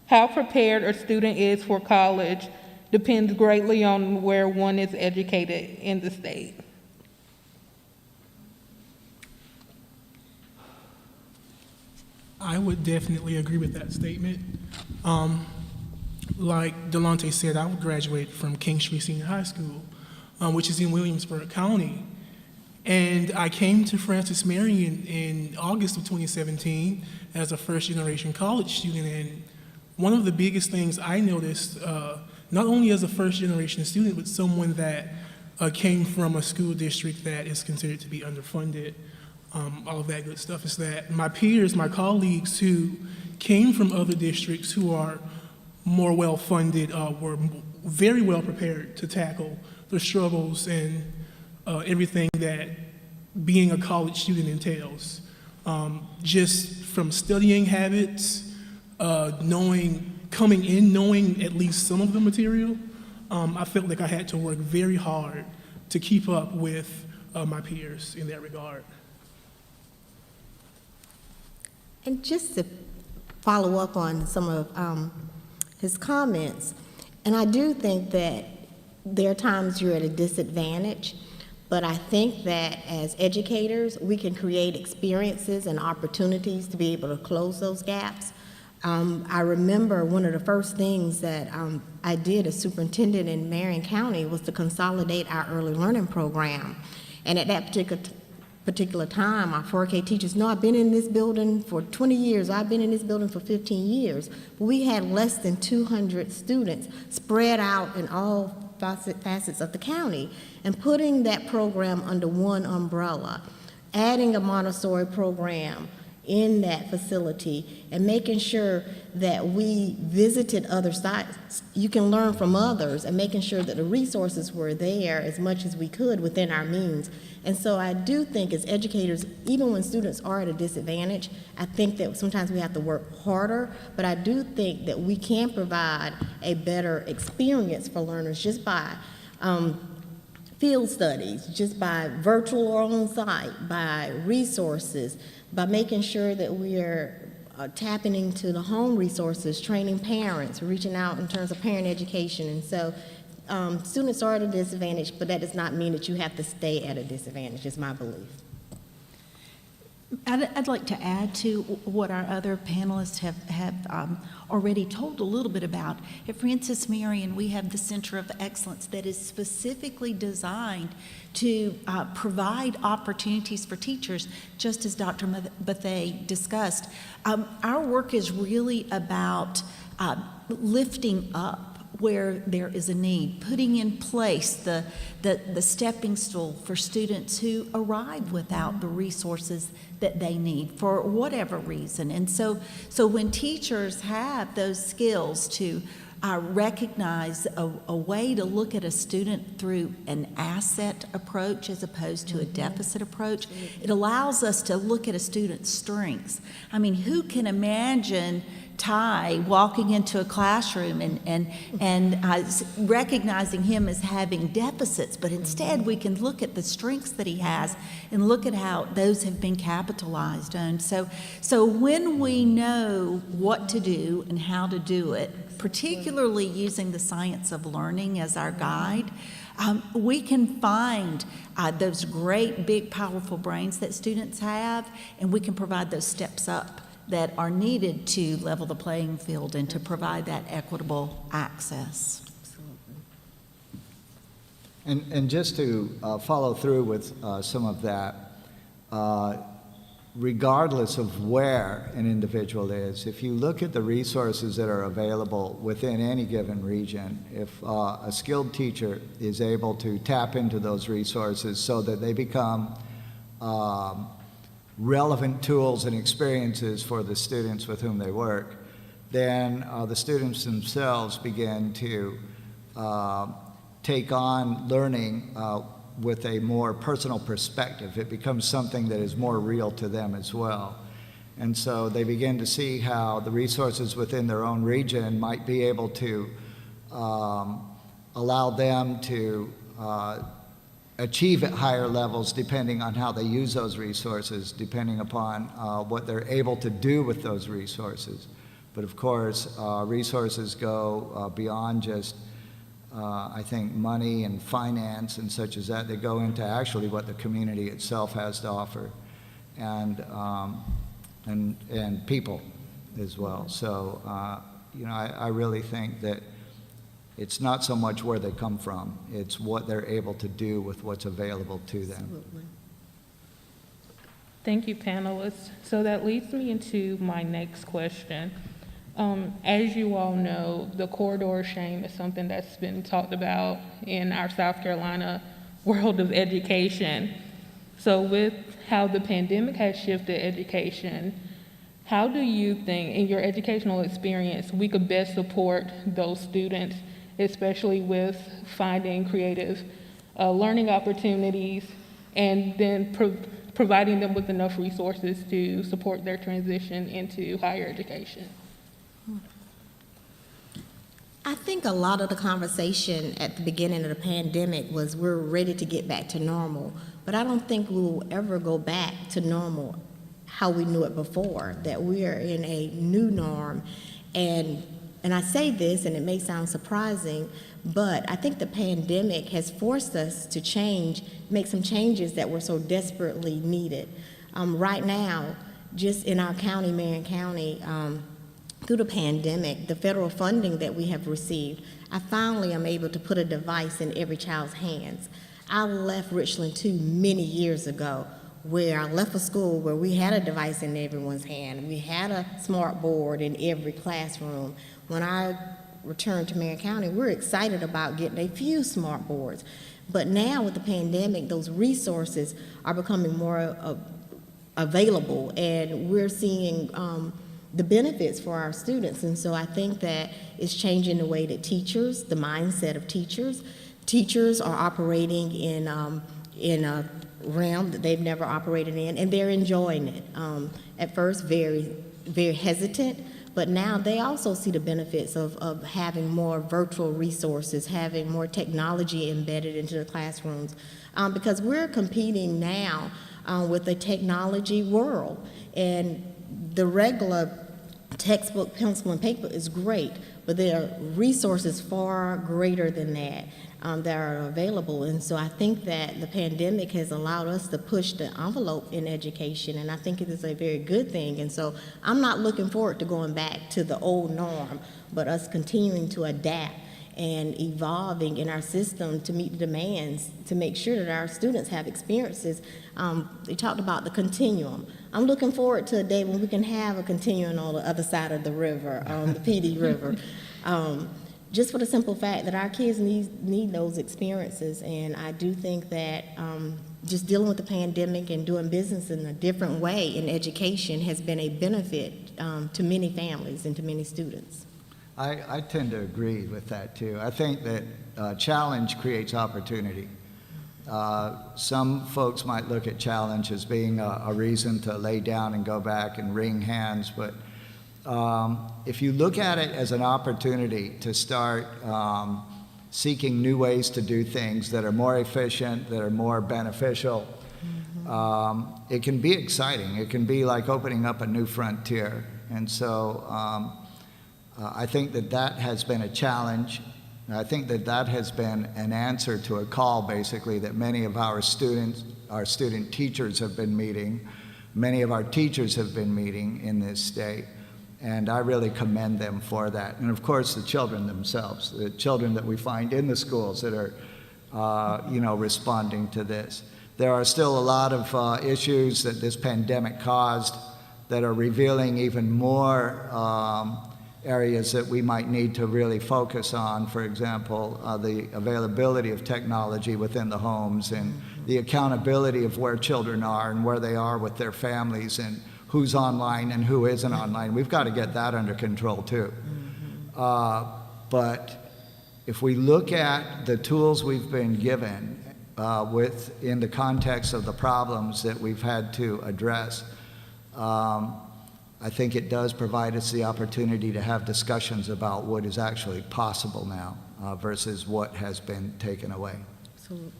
Speaker 3: how prepared a student is for college depends greatly on where one is educated in the state?
Speaker 5: I would definitely agree with that statement. Like Delonte said, I would graduate from King Street Senior High School, which is in Williamsburg County. And I came to Francis Marion in August of 2017 as a first-generation college student. And one of the biggest things I noticed, not only as a first-generation student, but someone that came from a school district that is considered to be underfunded, all of that good stuff, is that my peers, my colleagues who came from other districts who are more well-funded were very well prepared to tackle the struggles and everything that being a college student entails. Just from studying habits, coming in knowing at least some of the material, I felt like I had to work very hard to keep up with my peers in that regard.
Speaker 4: And just to follow up on some of his comments, and I do think that there are times you're at a disadvantage, but I think that as educators, we can create experiences and opportunities to be able to close those gaps. I remember one of the first things that I did as superintendent in Marion County was to consolidate our early learning program. And at that particular time, our 4K teachers know I've been in this building for 20 years, I've been in this building for 15 years. But we had less than 200 students spread out in all facets of the county, and putting that program under one umbrella, adding a Montessori program in that facility, and making sure that we visited other sites. You can learn from others, and making sure that the resources were there as much as we could within our means. And so I do think as educators, even when students are at a disadvantage, I think that sometimes we have to work harder, but I do think that we can provide a better experience for learners just by field studies, just by virtual or on-site, by resources, by making sure that we are tapping into the home resources, training parents, reaching out in terms of parent education. And so students are at a disadvantage, but that does not mean that you have to stay at a disadvantage, is my belief.
Speaker 6: I'd like to add to what our other panelists have already told a little bit about. At Francis Marion, we have the Center of Excellence that is specifically designed to provide opportunities for teachers, just as Dr. Bethea discussed. Our work is really about lifting up where there is a need, putting in place the stepping stool for students who arrive without the resources that they need for whatever reason. And so when teachers have those skills to recognize a way to look at a student through an asset approach as opposed to a deficit approach, it allows us to look at a student's strengths. I mean, who can imagine Ty walking into a classroom and recognizing him as having deficits, but instead we can look at the strengths that he has and look at how those have been capitalized on. So when we know what to do and how to do it, particularly using the science of learning as our guide, we can find those great, big, powerful brains that students have, and we can provide those steps up that are needed to level the playing field and to provide that equitable access.
Speaker 7: And just to follow through with some of that, regardless of where an individual is, if you look at the resources that are available within any given region, if a skilled teacher is able to tap into those resources so that they become relevant tools and experiences for the students with whom they work, then the students themselves begin to take on learning with a more personal perspective. It becomes something that is more real to them as well. And so they begin to see how the resources within their own region might be able to allow them to achieve at higher levels depending on how they use those resources, depending upon what they're able to do with those resources. But of course, resources go beyond just, I think, money and finance and such as that. They go into actually what the community itself has to offer, and people as well. So, you know, I really think that it's not so much where they come from, it's what they're able to do with what's available to them.
Speaker 4: Absolutely.
Speaker 3: Thank you, panelists. So that leads me into my next question. As you all know, the corridor shame is something that's been talked about in our South Carolina world of education. So with how the pandemic has shifted education, how do you think, in your educational experience, we could best support those students, especially with finding creative learning opportunities and then providing them with enough resources to support their transition into higher education?
Speaker 4: I think a lot of the conversation at the beginning of the pandemic was we're ready to get back to normal, but I don't think we will ever go back to normal how we knew it before, that we are in a new norm. And I say this, and it may sound surprising, but I think the pandemic has forced us to change, make some changes that were so desperately needed. Right now, just in our county, Marion County, through the pandemic, the federal funding that we have received, I finally am able to put a device in every child's hands. I left Richland 2 many years ago, where I left a school where we had a device in everyone's hand. We had a smart board in every classroom. When I returned to Marion County, we're excited about getting a few smart boards. But now with the pandemic, those resources are becoming more available, and we're seeing the benefits for our students. And so I think that it's changing the way that teachers, the mindset of teachers are operating in a realm that they've never operated in, and they're enjoying it. At first, very, very hesitant, but now they also see the benefits of having more virtual resources, having more technology embedded into the classrooms, because we're competing now with the technology world, and the regular textbook, pencil, and paper is great, but there are resources far greater than that that are available. And so I think that the pandemic has allowed us to push the envelope in education, and I think it is a very good thing. And so I'm not looking forward to going back to the old norm, but us continuing to adapt and evolving in our system to meet the demands, to make sure that our students have experiences. They talked about the continuum. I'm looking forward to a day when we can have a continuum on the other side of the river, the PD River. Just for the simple fact that our kids need those experiences. And I do think that just dealing with the pandemic and doing business in a different way in education has been a benefit to many families and to many students.
Speaker 7: I tend to agree with that too. I think that challenge creates opportunity. Some folks might look at challenge as being a reason to lay down and go back and wring hands, but if you look at it as an opportunity to start seeking new ways to do things that are more efficient, that are more beneficial, it can be exciting. It can be like opening up a new frontier. And so I think that has been a challenge. I think that has been an answer to a call, basically, that many of our student teachers have been meeting. Many of our teachers have been meeting in this state. And I really commend them for that. And of course, the children themselves, the children that we find in the schools that are, responding to this. There are still a lot of issues that this pandemic caused that are revealing even more areas that we might need to really focus on. For example, the availability of technology within the homes and the accountability of where children are and where they are with their families and who's online and who isn't online. We've got to get that under control too. But if we look at the tools we've been given in the context of the problems that we've had to address, I think it does provide us the opportunity to have discussions about what is actually possible now versus what has been taken away.
Speaker 4: Absolutely.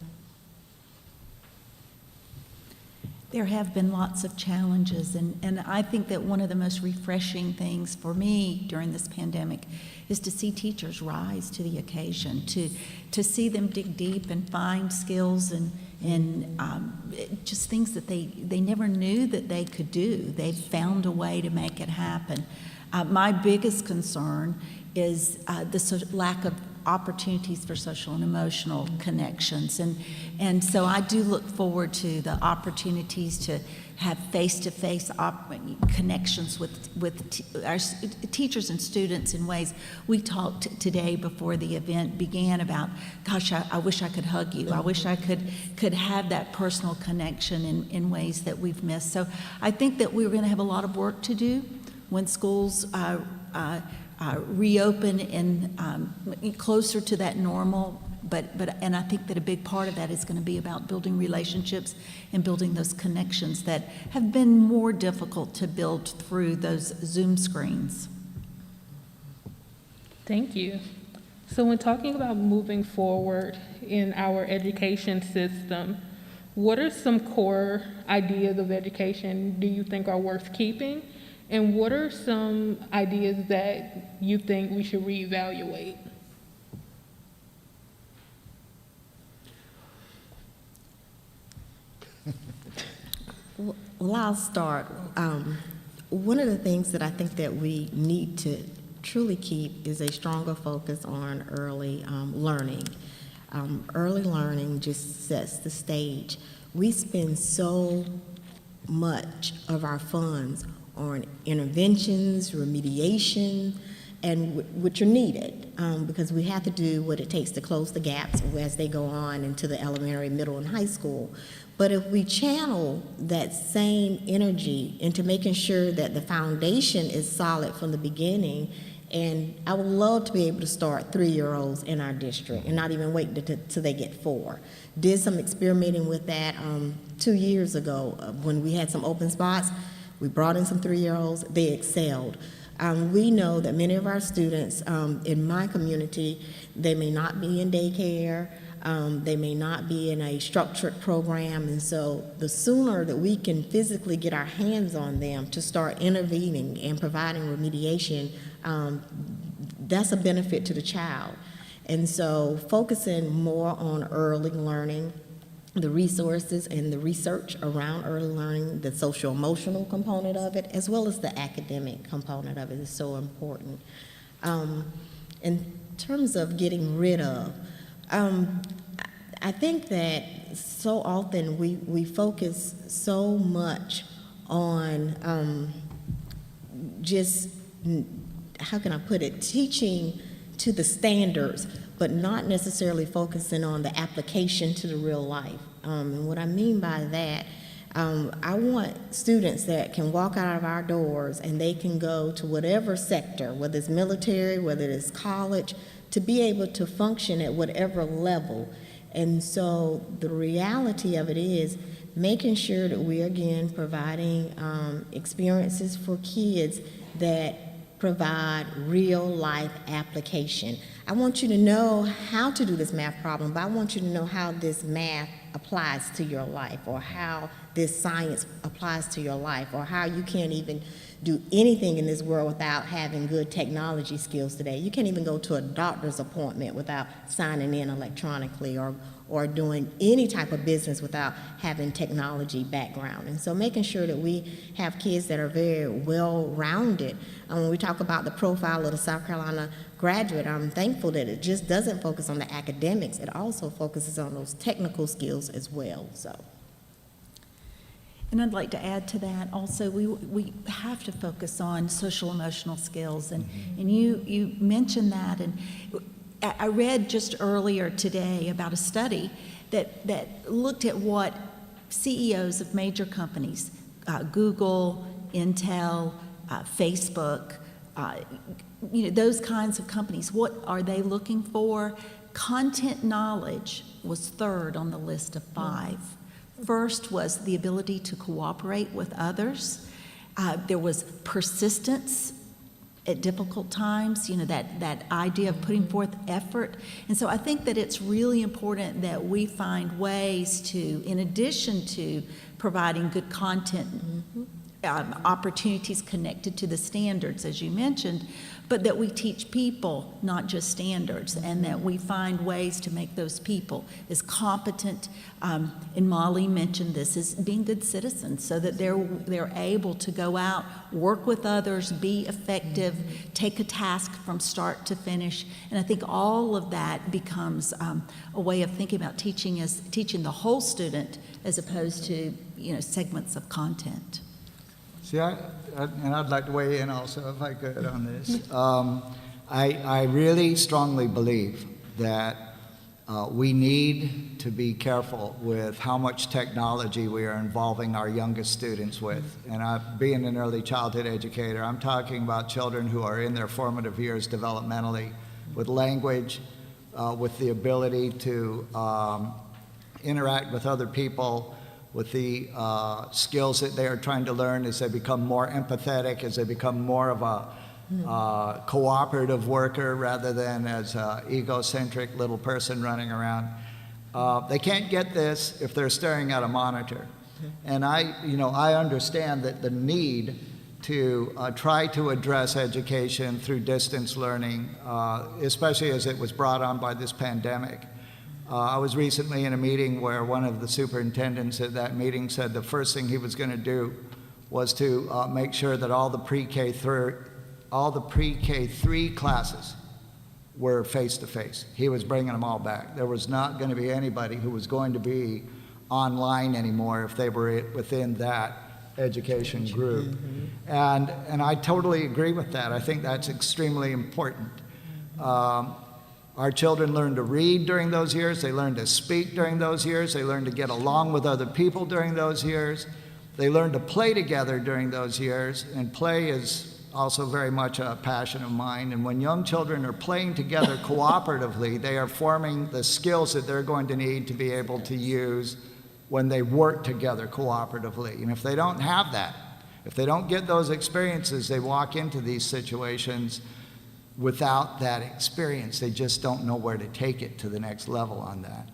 Speaker 6: There have been lots of challenges, and I think that one of the most refreshing things for me during this pandemic is to see teachers rise to the occasion, to see them dig deep and find skills and just things that they never knew that they could do. They've found a way to make it happen. My biggest concern is the lack of opportunities for social and emotional connections. And so I do look forward to the opportunities to have face-to-face connections with our teachers and students in ways. We talked today before the event began about, gosh, I wish I could hug you. I wish I could have that personal connection in ways that we've missed. So I think that we're going to have a lot of work to do when schools reopen and closer to that normal, and I think that a big part of that is going to be about building relationships and building those connections that have been more difficult to build through those Zoom screens.
Speaker 3: Thank you. So when talking about moving forward in our education system, what are some core ideas of education do you think are worth keeping? And what are some ideas that you think we should reevaluate?
Speaker 4: Well, I'll start. one of the things that I think that we need to truly keep is a stronger focus on early learning. Early learning just sets the stage. We spend so much of our funds on interventions, remediation, and which are needed because we have to do what it takes to close the gaps as they go on into the elementary, middle, and high school. But if we channel that same energy into making sure that the foundation is solid from the beginning, and I would love to be able to start 3-year-olds in our district and not even wait till they get 4. Did some experimenting with that 2 years ago when we had some open spots. We brought in some 3-year-olds, they excelled. We know that many of our students in my community, they may not be in daycare, they may not be in a structured program, and so the sooner that we can physically get our hands on them to start intervening and providing remediation, that's a benefit to the child. And so focusing more on early learning, the resources and the research around early learning, the social emotional component of it, as well as the academic component of it is so important. In terms of getting rid of, I think that so often we focus so much on just, how can I put it, teaching to the standards, but not necessarily focusing on the application to the real life. And what I mean by that, I want students that can walk out of our doors and they can go to whatever sector, whether it's military, whether it's college, to be able to function at whatever level. And so the reality of it is making sure that we are, again, providing experiences for kids that provide real life application. I want you to know how to do this math problem, but I want you to know how this math applies to your life, or how this science applies to your life, or how you can't even do anything in this world without having good technology skills today. You can't even go to a doctor's appointment without signing in electronically, or doing any type of business without having technology background. And so making sure that we have kids that are very well-rounded. When we talk about the profile of the South Carolina graduate, I'm thankful that it just doesn't focus on the academics, it also focuses on those technical skills as well. So.
Speaker 6: And I'd like to add to that also, we have to focus on social emotional skills, and you mentioned that, and I read just earlier today about a study that looked at what CEOs of major companies, Google, Intel, Facebook, those kinds of companies, what are they looking for? Content knowledge was third on the list of 5. First was the ability to cooperate with others. There was persistence at difficult times, that idea of putting forth effort. And so I think that it's really important that we find ways to, in addition to providing good content, opportunities connected to the standards, as you mentioned, but that we teach people, not just standards, and that we find ways to make those people as competent, and Molly mentioned this, as being good citizens, so that they're able to go out, work with others, be effective, take a task from start to finish. And I think all of that becomes a way of thinking about teaching as teaching the whole student as opposed to segments of content.
Speaker 7: See, and I'd like to weigh in also, if I could, on this. I really strongly believe that we need to be careful with how much technology we are involving our youngest students with. And being an early childhood educator, I'm talking about children who are in their formative years developmentally, with language, with the ability to interact with other people, with the skills that they are trying to learn as they become more empathetic, as they become more of a cooperative worker rather than as an egocentric little person running around. They can't get this if they're staring at a monitor. And I understand that the need to try to address education through distance learning, especially as it was brought on by this pandemic. I was recently in a meeting where one of the superintendents at that meeting said the first thing he was going to do was to make sure that all the pre-K-3 classes were face-to-face. He was bringing them all back. There was not going to be anybody who was going to be online anymore if they were within that education group. And I totally agree with that. I think that's extremely important. Our children learn to read during those years. They learn to speak during those years. They learn to get along with other people during those years. They learn to play together during those years, and play is also very much a passion of mine. And when young children are playing together cooperatively, they are forming the skills that they're going to need to be able to use when they work together cooperatively. And if they don't have that, if they don't get those experiences, they walk into these situations without that experience. They just don't know where to take it to the next level on that.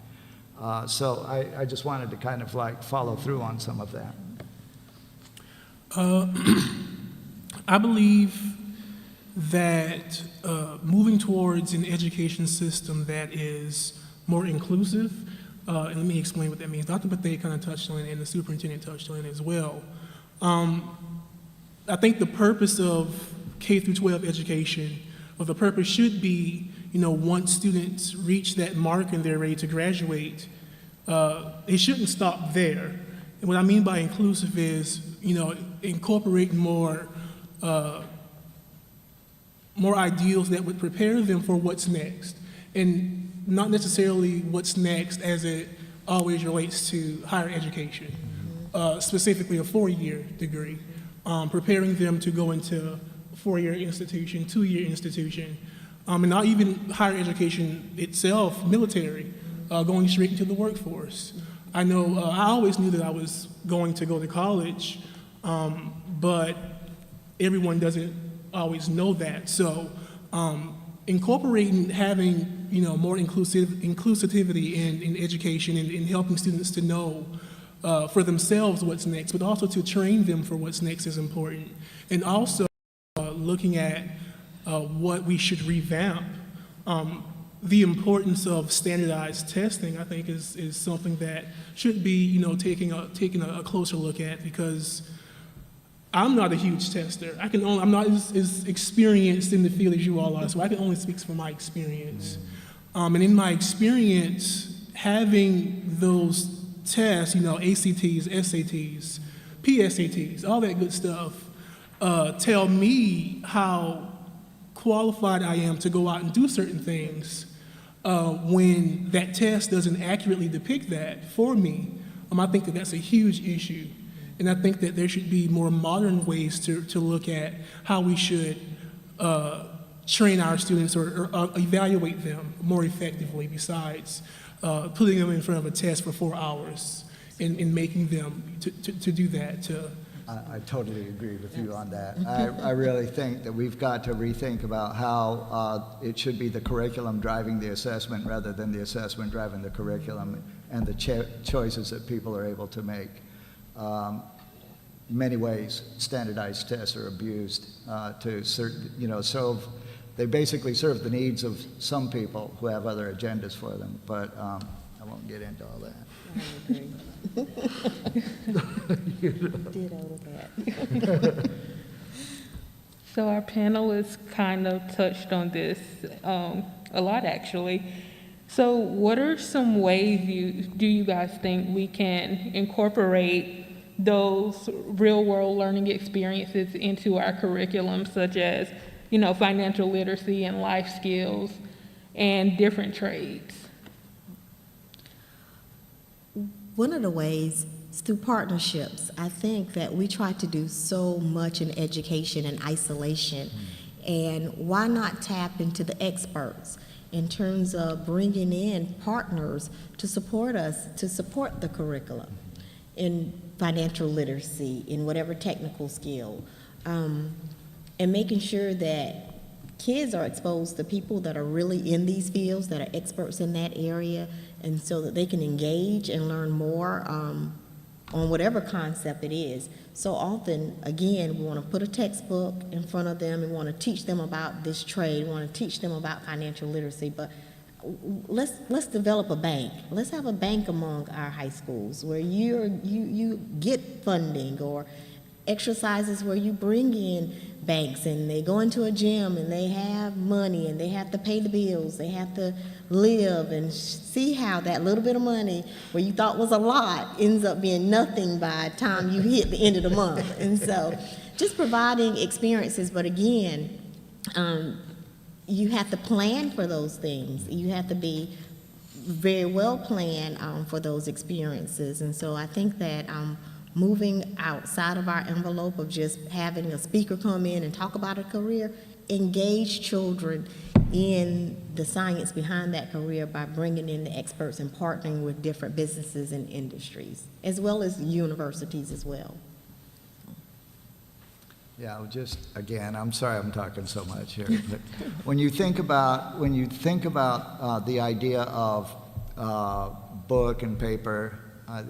Speaker 7: So I just wanted to kind of like follow through on some of that.
Speaker 5: I believe that moving towards an education system that is more inclusive, and let me explain what that means. Dr. Bethea kind of touched on it, and the superintendent touched on it as well. I think the purpose of K-12 education, or the purpose should be, once students reach that mark and they're ready to graduate, it shouldn't stop there. And what I mean by inclusive is, incorporating more ideals that would prepare them for what's next, and not necessarily what's next as it always relates to higher education, specifically a 4-year degree, preparing them to go into a 4-year institution, 2-year institution, and not even higher education itself, military, going straight into the workforce. I know I always knew that I was going to go to college, but everyone doesn't always know that. So incorporating having more inclusivity in education and helping students to know for themselves what's next, but also to train them for what's next is important. And also looking at what we should revamp. The importance of standardized testing, I think, is something that should be, taking a closer look at, because I'm not a huge tester. I'm not as experienced in the field as you all are, so I can only speak from my experience. And in my experience, having those tests, ACTs, SATs, PSATs, all that good stuff, tell me how qualified I am to go out and do certain things. When that test doesn't accurately depict that for me, I think that that's a huge issue. And I think that there should be more modern ways to look at how we should train our students or evaluate them more effectively, besides putting them in front of a test for 4 hours and making them to do that.
Speaker 7: I totally agree with you on that. I really think that we've got to rethink about how it should be the curriculum driving the assessment rather than the assessment driving the curriculum, and the choices that people are able to make. Many ways, standardized tests are abused to serve. They basically serve the needs of some people who have other agendas for them, but I won't get into all that.
Speaker 3: So our panelists kind of touched on this a lot, actually. So what are some ways do you guys think we can incorporate those real-world learning experiences into our curriculum, such as, financial literacy and life skills and different trades?
Speaker 4: One of the ways is through partnerships. I think that we try to do so much in education in isolation, and why not tap into the experts in terms of bringing in partners to support us, to support the curriculum in financial literacy, in whatever technical skill, and making sure that kids are exposed to people that are really in these fields, that are experts in that area, and so that they can engage and learn more on whatever concept it is. So often, again, we want to put a textbook in front of them, and we want to teach them about this trade, we want to teach them about financial literacy, but let's develop a bank. Let's have a bank among our high schools where you get funding, or exercises where you bring in banks and they go into a gym and they have money and they have to pay the bills, they have to live, and see how that little bit of money where you thought was a lot ends up being nothing by the time you hit the end of the month. And so just providing experiences, but again, you have to plan for those things. You have to be very well planned for those experiences. And so I think that moving outside of our envelope of just having a speaker come in and talk about a career, engage children in the science behind that career by bringing in the experts and partnering with different businesses and industries, as well as universities as well.
Speaker 7: Yeah, just again, I'm sorry I'm talking so much here, but when you think about the idea of book and paper,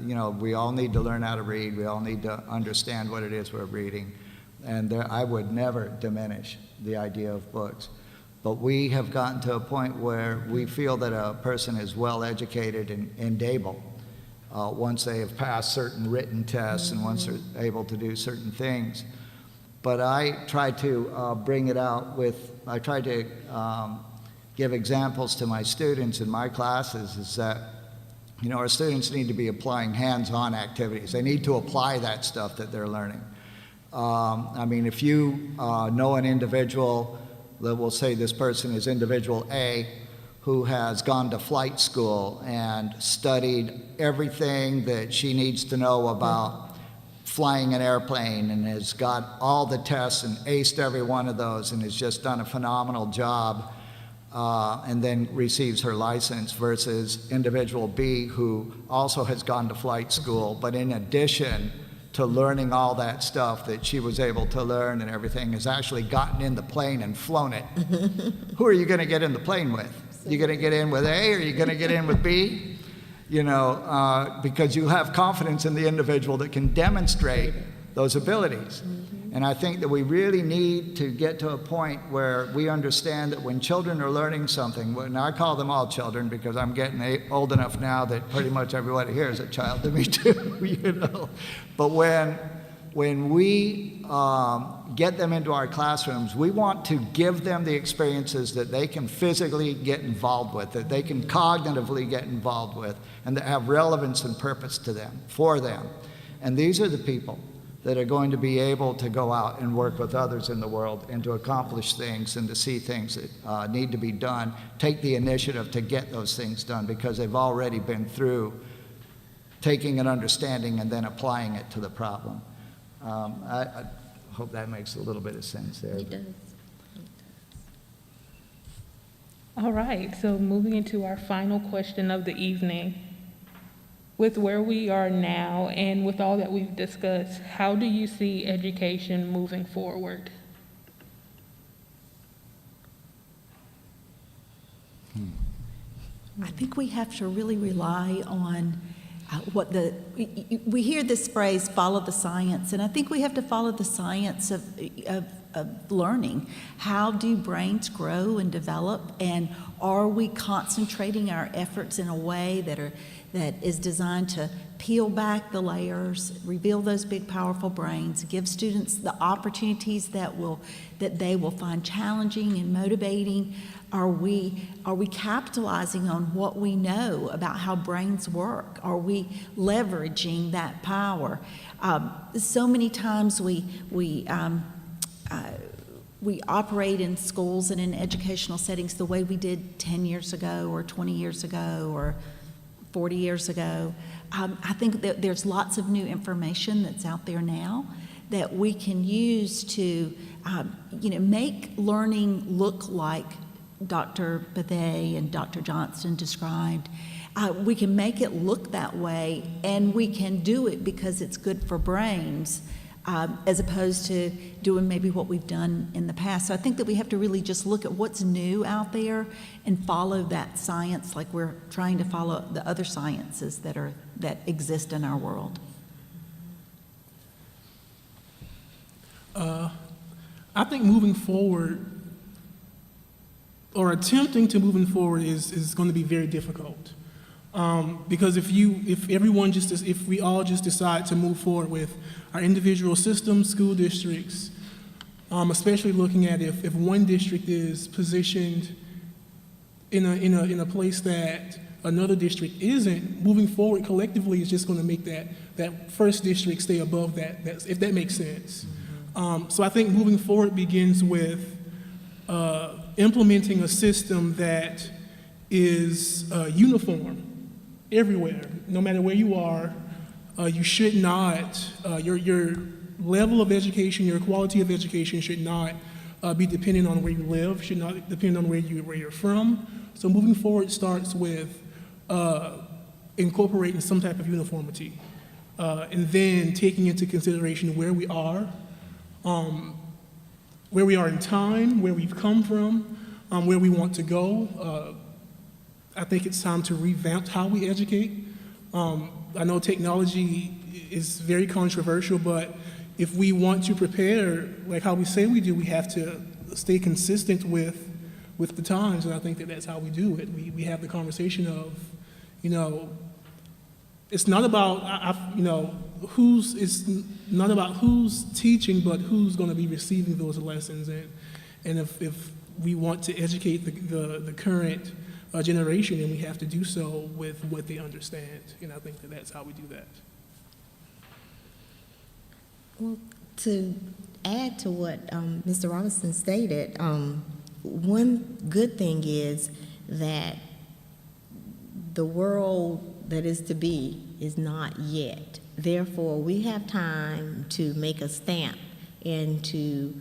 Speaker 7: you know, we all need to learn how to read. We all need to understand what it is we're reading, and I would never diminish the idea of books. But we have gotten to a point where we feel that a person is well educated and able once they have passed certain written tests and once they're able to do certain things. But I try to bring it out I try to give examples to my students in my classes is that, you know, our students need to be applying hands-on activities. They need to apply that stuff that they're learning. I mean, if you know an individual that will say this person is individual A, who has gone to flight school and studied everything that she needs to know about flying an airplane and has got all the tests and aced every one of those and has just done a phenomenal job, and then receives her license, versus individual B, who also has gone to flight school, but in addition to learning all that stuff that she was able to learn and everything, has actually gotten in the plane and flown it. Who are you going to get in the plane with? You going to get in with A, or are you going to get in with B? You know, because you have confidence in the individual that can demonstrate those abilities. And I think that we really need to get to a point where we understand that when children are learning something, and I call them all children because I'm getting old enough now that pretty much everybody here is a child to me too, you know. But when we get them into our classrooms, we want to give them the experiences that they can physically get involved with, that they can cognitively get involved with, and that have relevance and purpose to them, for them. And these are the people that are going to be able to go out and work with others in the world and to accomplish things and to see things that need to be done, take the initiative to get those things done because they've already been through taking an understanding and then applying it to the problem. I hope that makes a little bit of sense there.
Speaker 4: It does.
Speaker 3: All right, so moving into our final question of the evening. With where we are now and with all that we've discussed, how do you see education moving forward?
Speaker 6: I think we have to really rely on we hear this phrase, follow the science, and I think we have to follow the science of learning. How do brains grow and develop, and are we concentrating our efforts in a way that is designed to peel back the layers, reveal those big, powerful brains, give students the opportunities that they will find challenging and motivating? Are we capitalizing on what we know about how brains work? Are we leveraging that power? So many times we operate in schools and in educational settings the way we did 10 years ago or 20 years ago or 40 years ago. I think that there's lots of new information that's out there now that we can use to make learning look like Dr. Bethea and Dr. Johnston described. We can make it look that way, and we can do it because it's good for brains, as opposed to doing maybe what we've done in the past. So I think that we have to really just look at what's new out there and follow that science like we're trying to follow the other sciences that exist in our world.
Speaker 5: I think moving forward, or attempting to moving forward, is going to be very difficult. Because if we all just decide to move forward with our individual systems, school districts, especially looking at if one district is positioned in a place that another district isn't, moving forward collectively is just going to make that first district stay above that, if that makes sense. So I think moving forward begins with implementing a system that is uniform everywhere, no matter where you are. You should not, your level of education, your quality of education should not be dependent on where you live, should not depend on where you're from. So moving forward starts with incorporating some type of uniformity, and then taking into consideration where we are in time, where we've come from, where we want to go. I think it's time to revamp how we educate. I know technology is very controversial, but if we want to prepare like how we say we do, we have to stay consistent with the times, and I think that's how we do it. We have the conversation of, it's not about, it's not about who's teaching, but who's going to be receiving those lessons, and if we want to educate the current generation, then we have to do so with what they understand, and I think that's how we do that.
Speaker 4: Well, to add to what Mr. Robinson stated, one good thing is that the world that is to be is not yet. Therefore, we have time to make a stamp and to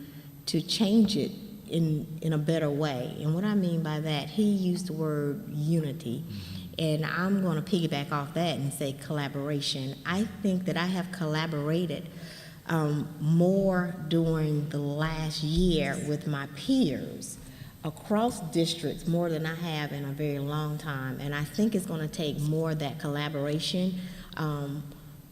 Speaker 4: change it in a better way. And what I mean by that, he used the word unity. And I'm going to piggyback off that and say collaboration. I think that I have collaborated more during the last year with my peers across districts more than I have in a very long time. And I think it's going to take more of that collaboration,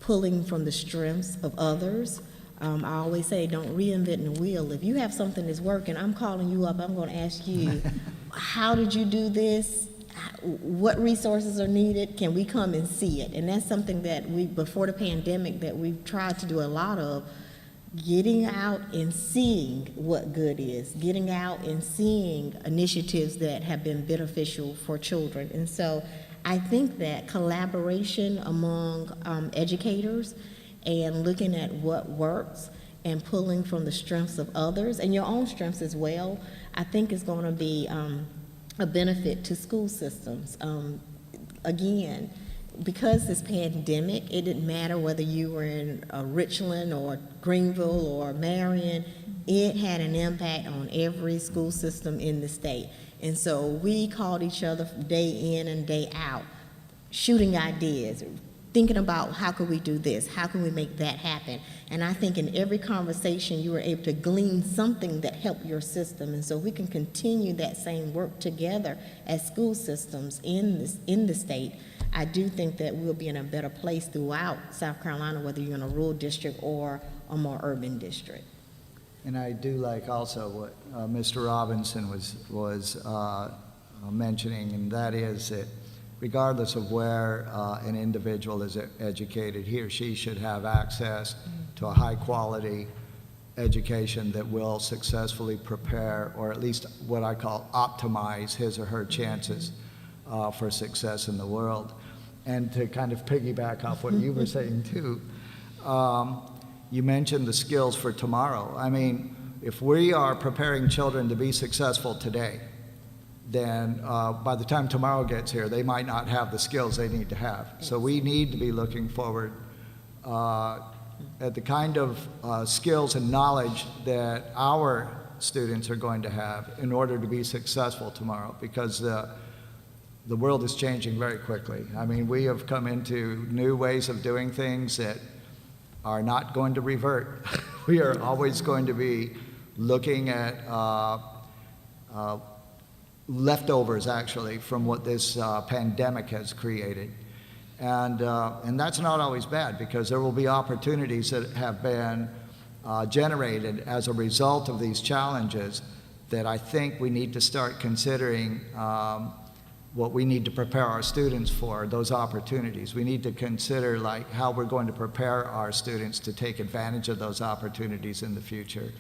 Speaker 4: pulling from the strengths of others. I always say, don't reinvent the wheel. If you have something that's working, I'm calling you up, I'm going to ask you, how did you do this? What resources are needed? Can we come and see it? And that's something that before the pandemic, that we've tried to do a lot of, getting out and seeing what good is, getting out and seeing initiatives that have been beneficial for children. And so I think that collaboration among educators and looking at what works and pulling from the strengths of others and your own strengths as well, I think is going to be a benefit to school systems. Again, because this pandemic, it didn't matter whether you were in Richland or Greenville or Marion, it had an impact on every school system in the state. And so we called each other day in and day out, shooting ideas, thinking about how could we do this, how can we make that happen. And I think in every conversation you were able to glean something that helped your system. And so we can continue that same work together as school systems in the state. I do think that we'll be in a better place throughout South Carolina, whether you're in a rural district or a more urban district.
Speaker 7: And I do like also what Mr. Robinson was mentioning, and that is that regardless of where an individual is educated, he or she should have access to a high-quality education that will successfully prepare, or at least what I call optimize his or her chances for success in the world. And to kind of piggyback off what you were saying too, you mentioned the skills for tomorrow. I mean, if we are preparing children to be successful today, then by the time tomorrow gets here, they might not have the skills they need to have. So we need to be looking forward at the kind of skills and knowledge that our students are going to have in order to be successful tomorrow, because the world is changing very quickly. I mean, we have come into new ways of doing things that are not going to revert. We are always going to be looking at leftovers, actually, from what this pandemic has created. And that's not always bad, because there will be opportunities that have been generated as a result of these challenges that I think we need to start considering what we need to prepare our students for, those opportunities. We need to consider like how we're going to prepare our students to take advantage of those opportunities in the future.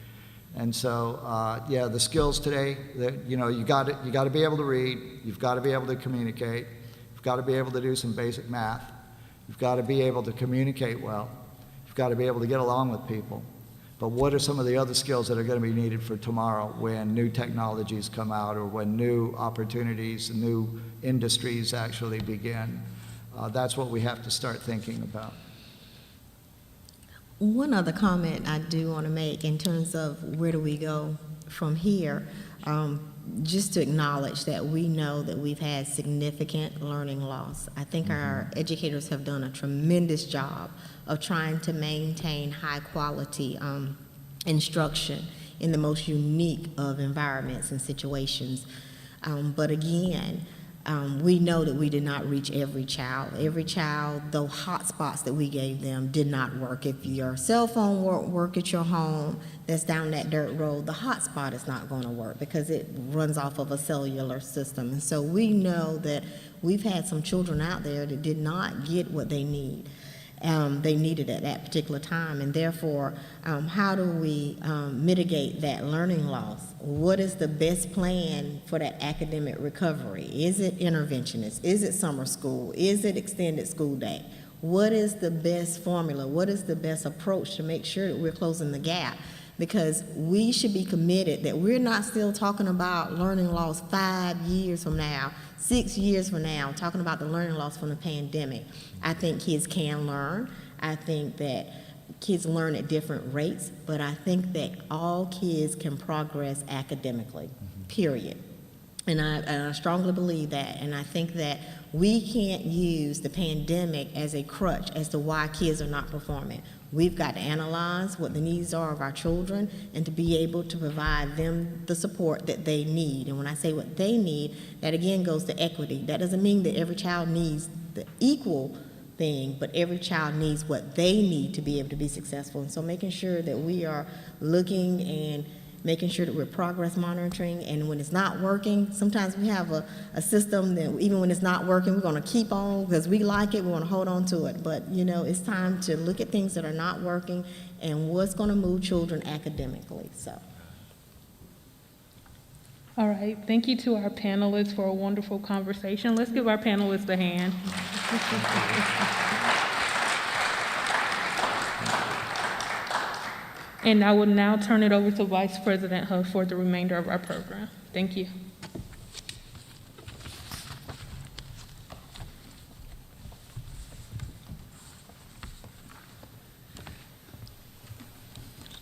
Speaker 7: And so, yeah, the skills today, you know, you got to be able to read, you've got to be able to communicate, you've got to be able to do some basic math, you've got to be able to communicate well, you've got to be able to get along with people. But what are some of the other skills that are going to be needed for tomorrow when new technologies come out or when new opportunities, new industries actually begin? That's what we have to start thinking about.
Speaker 4: One other comment I do want to make in terms of where do we go from here, just to acknowledge that we know that we've had significant learning loss. I think our educators have done a tremendous job of trying to maintain high quality instruction in the most unique of environments and situations. But again, we know that we did not reach every child. Every child, though hotspots that we gave them did not work. If your cell phone won't work at your home, that's down that dirt road, the hotspot is not going to work because it runs off of a cellular system. And so we know that we've had some children out there that did not get what they need. They needed at that particular time, and therefore, how do we mitigate that learning loss? What is the best plan for that academic recovery? Is it interventionist? Is it summer school? Is it extended school day? What is the best formula? What is the best approach to make sure that we're closing the gap? Because we should be committed that we're not still talking about learning loss 5 years from now, 6 years from now, talking about the learning loss from the pandemic. I think kids can learn. I think that kids learn at different rates, but I think that all kids can progress academically, period. And I strongly believe that, and I think that we can't use the pandemic as a crutch as to why kids are not performing. We've got to analyze what the needs are of our children and to be able to provide them the support that they need. And when I say what they need, that again goes to equity. That doesn't mean that every child needs the equal thing, but every child needs what they need to be able to be successful. And so making sure that we are looking and making sure that we're progress monitoring, and when it's not working, sometimes we have a system that even when it's not working, we're going to keep on because we like it, we want to hold on to it. But you know, it's time to look at things that are not working and what's going to move children academically. So.
Speaker 3: All right, thank you to our panelists for a wonderful conversation. Let's give our panelists a hand. And I will now turn it over to Vice President Huff for the remainder of our program. Thank you.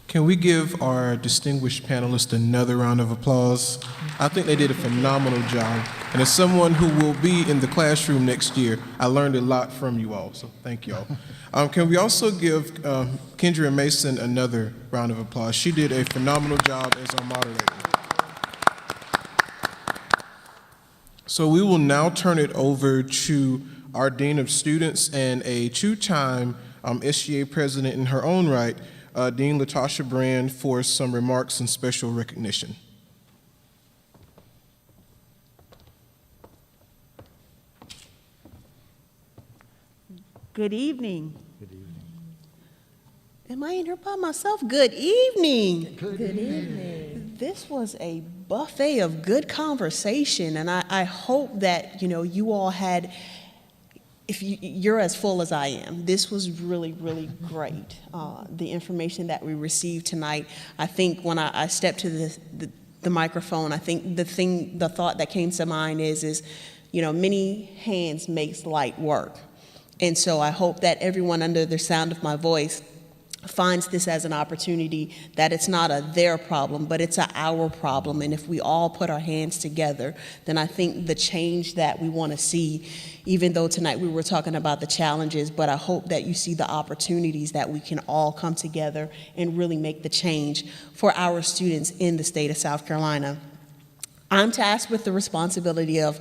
Speaker 1: Can we give our distinguished panelists another round of applause? I think they did a phenomenal job. And as someone who will be in the classroom next year, I learned a lot from you all, so thank you all. Can we also give Kendria Mason another round of applause? She did a phenomenal job as our moderator. So we will now turn it over to our Dean of Students and a two-time SGA president in her own right, Dean Latasha Brand, for some remarks and special recognition.
Speaker 8: Good evening. Good evening. Am I in here by myself? Good evening.
Speaker 4: Good evening.
Speaker 8: This was a buffet of good conversation, and I hope that you all had. If you're as full as I am, this was really, really great. The information that we received tonight, I think when I stepped to the microphone, I think the thought that came to mind is many hands makes light work. And so I hope that everyone under the sound of my voice finds this as an opportunity, that it's not a their problem, but it's a our problem. And if we all put our hands together, then I think the change that we want to see, even though tonight we were talking about the challenges, but I hope that you see the opportunities that we can all come together and really make the change for our students in the state of South Carolina. I'm tasked with the responsibility of,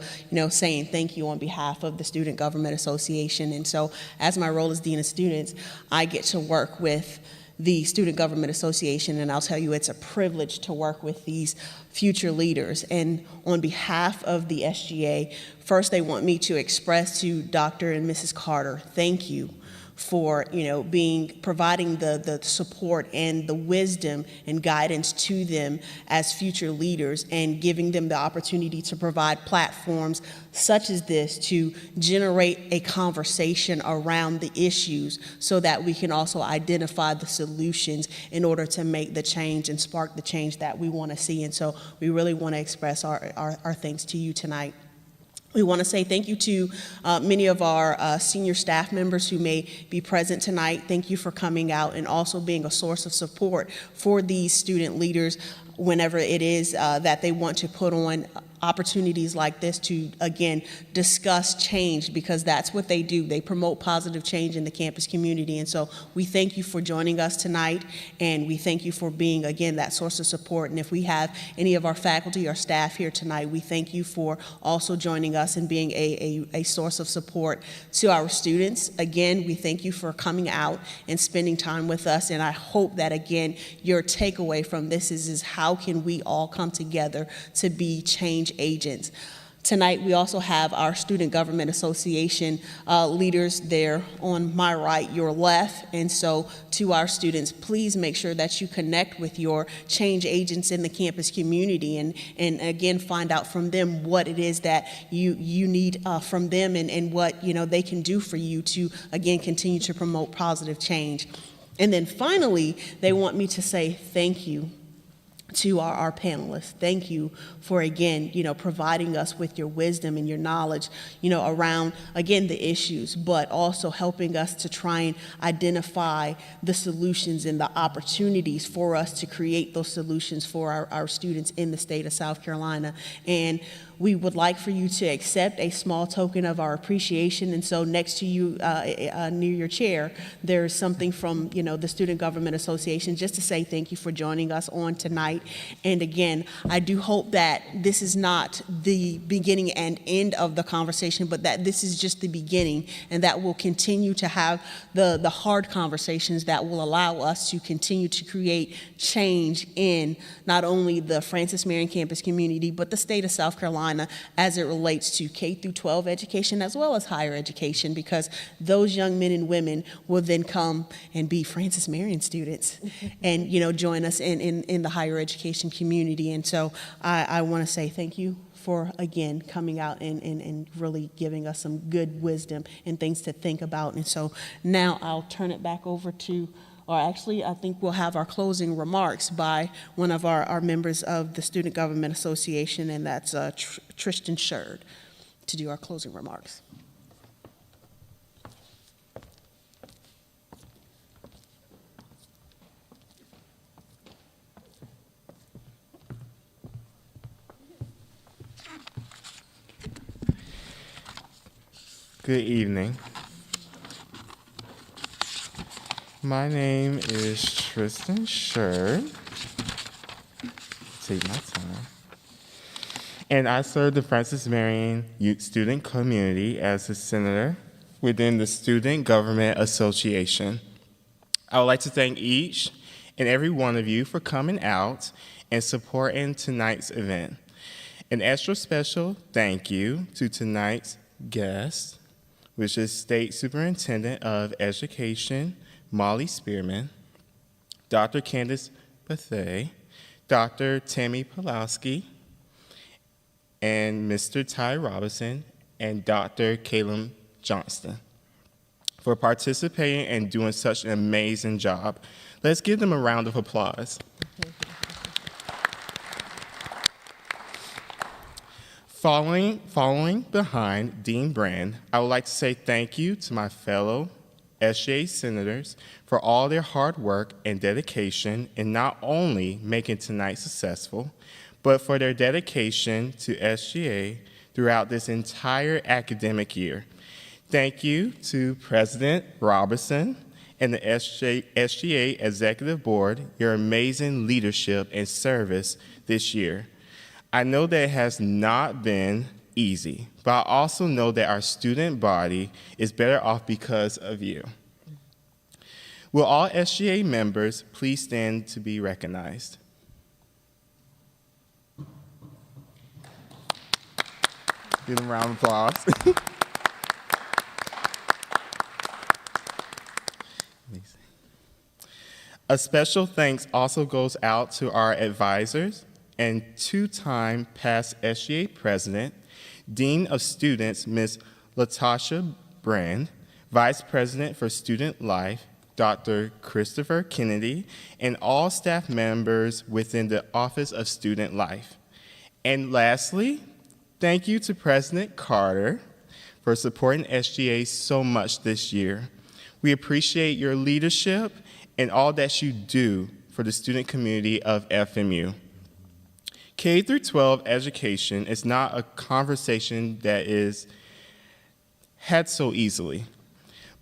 Speaker 8: saying thank you on behalf of the Student Government Association. And so as my role as Dean of Students, I get to work with the Student Government Association, and I'll tell you it's a privilege to work with these future leaders. And on behalf of the SGA, first they want me to express to Dr. and Mrs. Carter, thank you for providing the support and the wisdom and guidance to them as future leaders, and giving them the opportunity to provide platforms such as this to generate a conversation around the issues, so that we can also identify the solutions in order to make the change and spark the change that we want to see. And so we really want to express our thanks to you tonight. We want to say thank you to many of our senior staff members who may be present tonight. Thank you for coming out and also being a source of support for these student leaders whenever it is that they want to put on opportunities like this to, again, discuss change, because that's what they do. They promote positive change in the campus community. And so we thank you for joining us tonight, and we thank you for being, again, that source of support. And if we have any of our faculty or staff here tonight, we thank you for also joining us and being a source of support to our students. Again, we thank you for coming out and spending time with us, and I hope that, again, your takeaway from this is how can we all come together to be change agents. Tonight, we also have our Student Government Association leaders there on my right, your left. And so to our students, please make sure that you connect with your change agents in the campus community, and again, find out from them what it is that you need from them, and what they can do for you to, again, continue to promote positive change. And then finally, they want me to say thank you to our panelists. Thank you for, again, providing us with your wisdom and your knowledge, around, again, the issues, but also helping us to try and identify the solutions and the opportunities for us to create those solutions for our students in the state of South Carolina. And we would like for you to accept a small token of our appreciation. And so next to you, near your chair, there's something from, the Student Government Association, just to say thank you for joining us on tonight. And again, I do hope that this is not the beginning and end of the conversation, but that this is just the beginning, and that we'll continue to have the hard conversations that will allow us to continue to create change in not only the Francis Marion campus community, but the state of South Carolina as it relates to K-12 education as well as higher education, because those young men and women will then come and be Francis Marion students and join us in the higher education community. And so I want to say thank you for, again, coming out and really giving us some good wisdom and things to think about. And so now I'll turn it back over to, or actually, I think we'll have our closing remarks by one of our members of the Student Government Association, and that's Tristan Sherd, to do our closing remarks.
Speaker 9: Good evening. My name is Tristan Sherd. Take my time. And I serve the Francis Marion Youth Student Community as a senator within the Student Government Association. I would like to thank each and every one of you for coming out and supporting tonight's event. An extra special thank you to tonight's guest, which is State Superintendent of Education, Molly Spearman, Dr. Kandace Bethea, Dr. Tammy Pawloski, and Mr. Ty Robinson, and Dr. Callum Johnston for participating and doing such an amazing job. Let's give them a round of applause. Following behind Dean Brand, I would like to say thank you to my fellow SGA senators for all their hard work and dedication in not only making tonight successful, but for their dedication to SGA throughout this entire academic year. Thank you to President Robinson and the SGA Executive Board, your amazing leadership and service this year. I know that it has not been easy, but I also know that our student body is better off because of you. Will all SGA members please stand to be recognized? Give them a round of applause. A special thanks also goes out to our advisors and two-time past SGA president, Dean of Students, Ms. Latasha Brand, Vice President for Student Life, Dr. Christopher Kennedy, and all staff members within the Office of Student Life. And lastly, thank you to President Carter for supporting SGA so much this year. We appreciate your leadership and all that you do for the student community of FMU. K-12 education is not a conversation that is had so easily,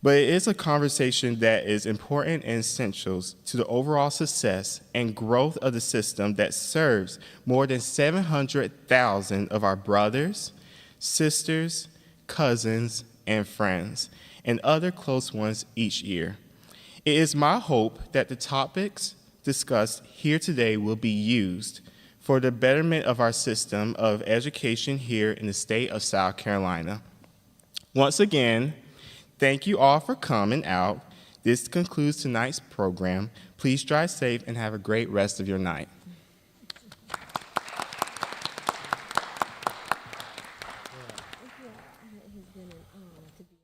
Speaker 9: but it is a conversation that is important and essential to the overall success and growth of the system that serves more than 700,000 of our brothers, sisters, cousins, and friends, and other close ones each year. It is my hope that the topics discussed here today will be used for the betterment of our system of education here in the state of South Carolina. Once again, thank you all for coming out. This concludes tonight's program. Please drive safe and have a great rest of your night.
Speaker 10: Yeah, he's been to be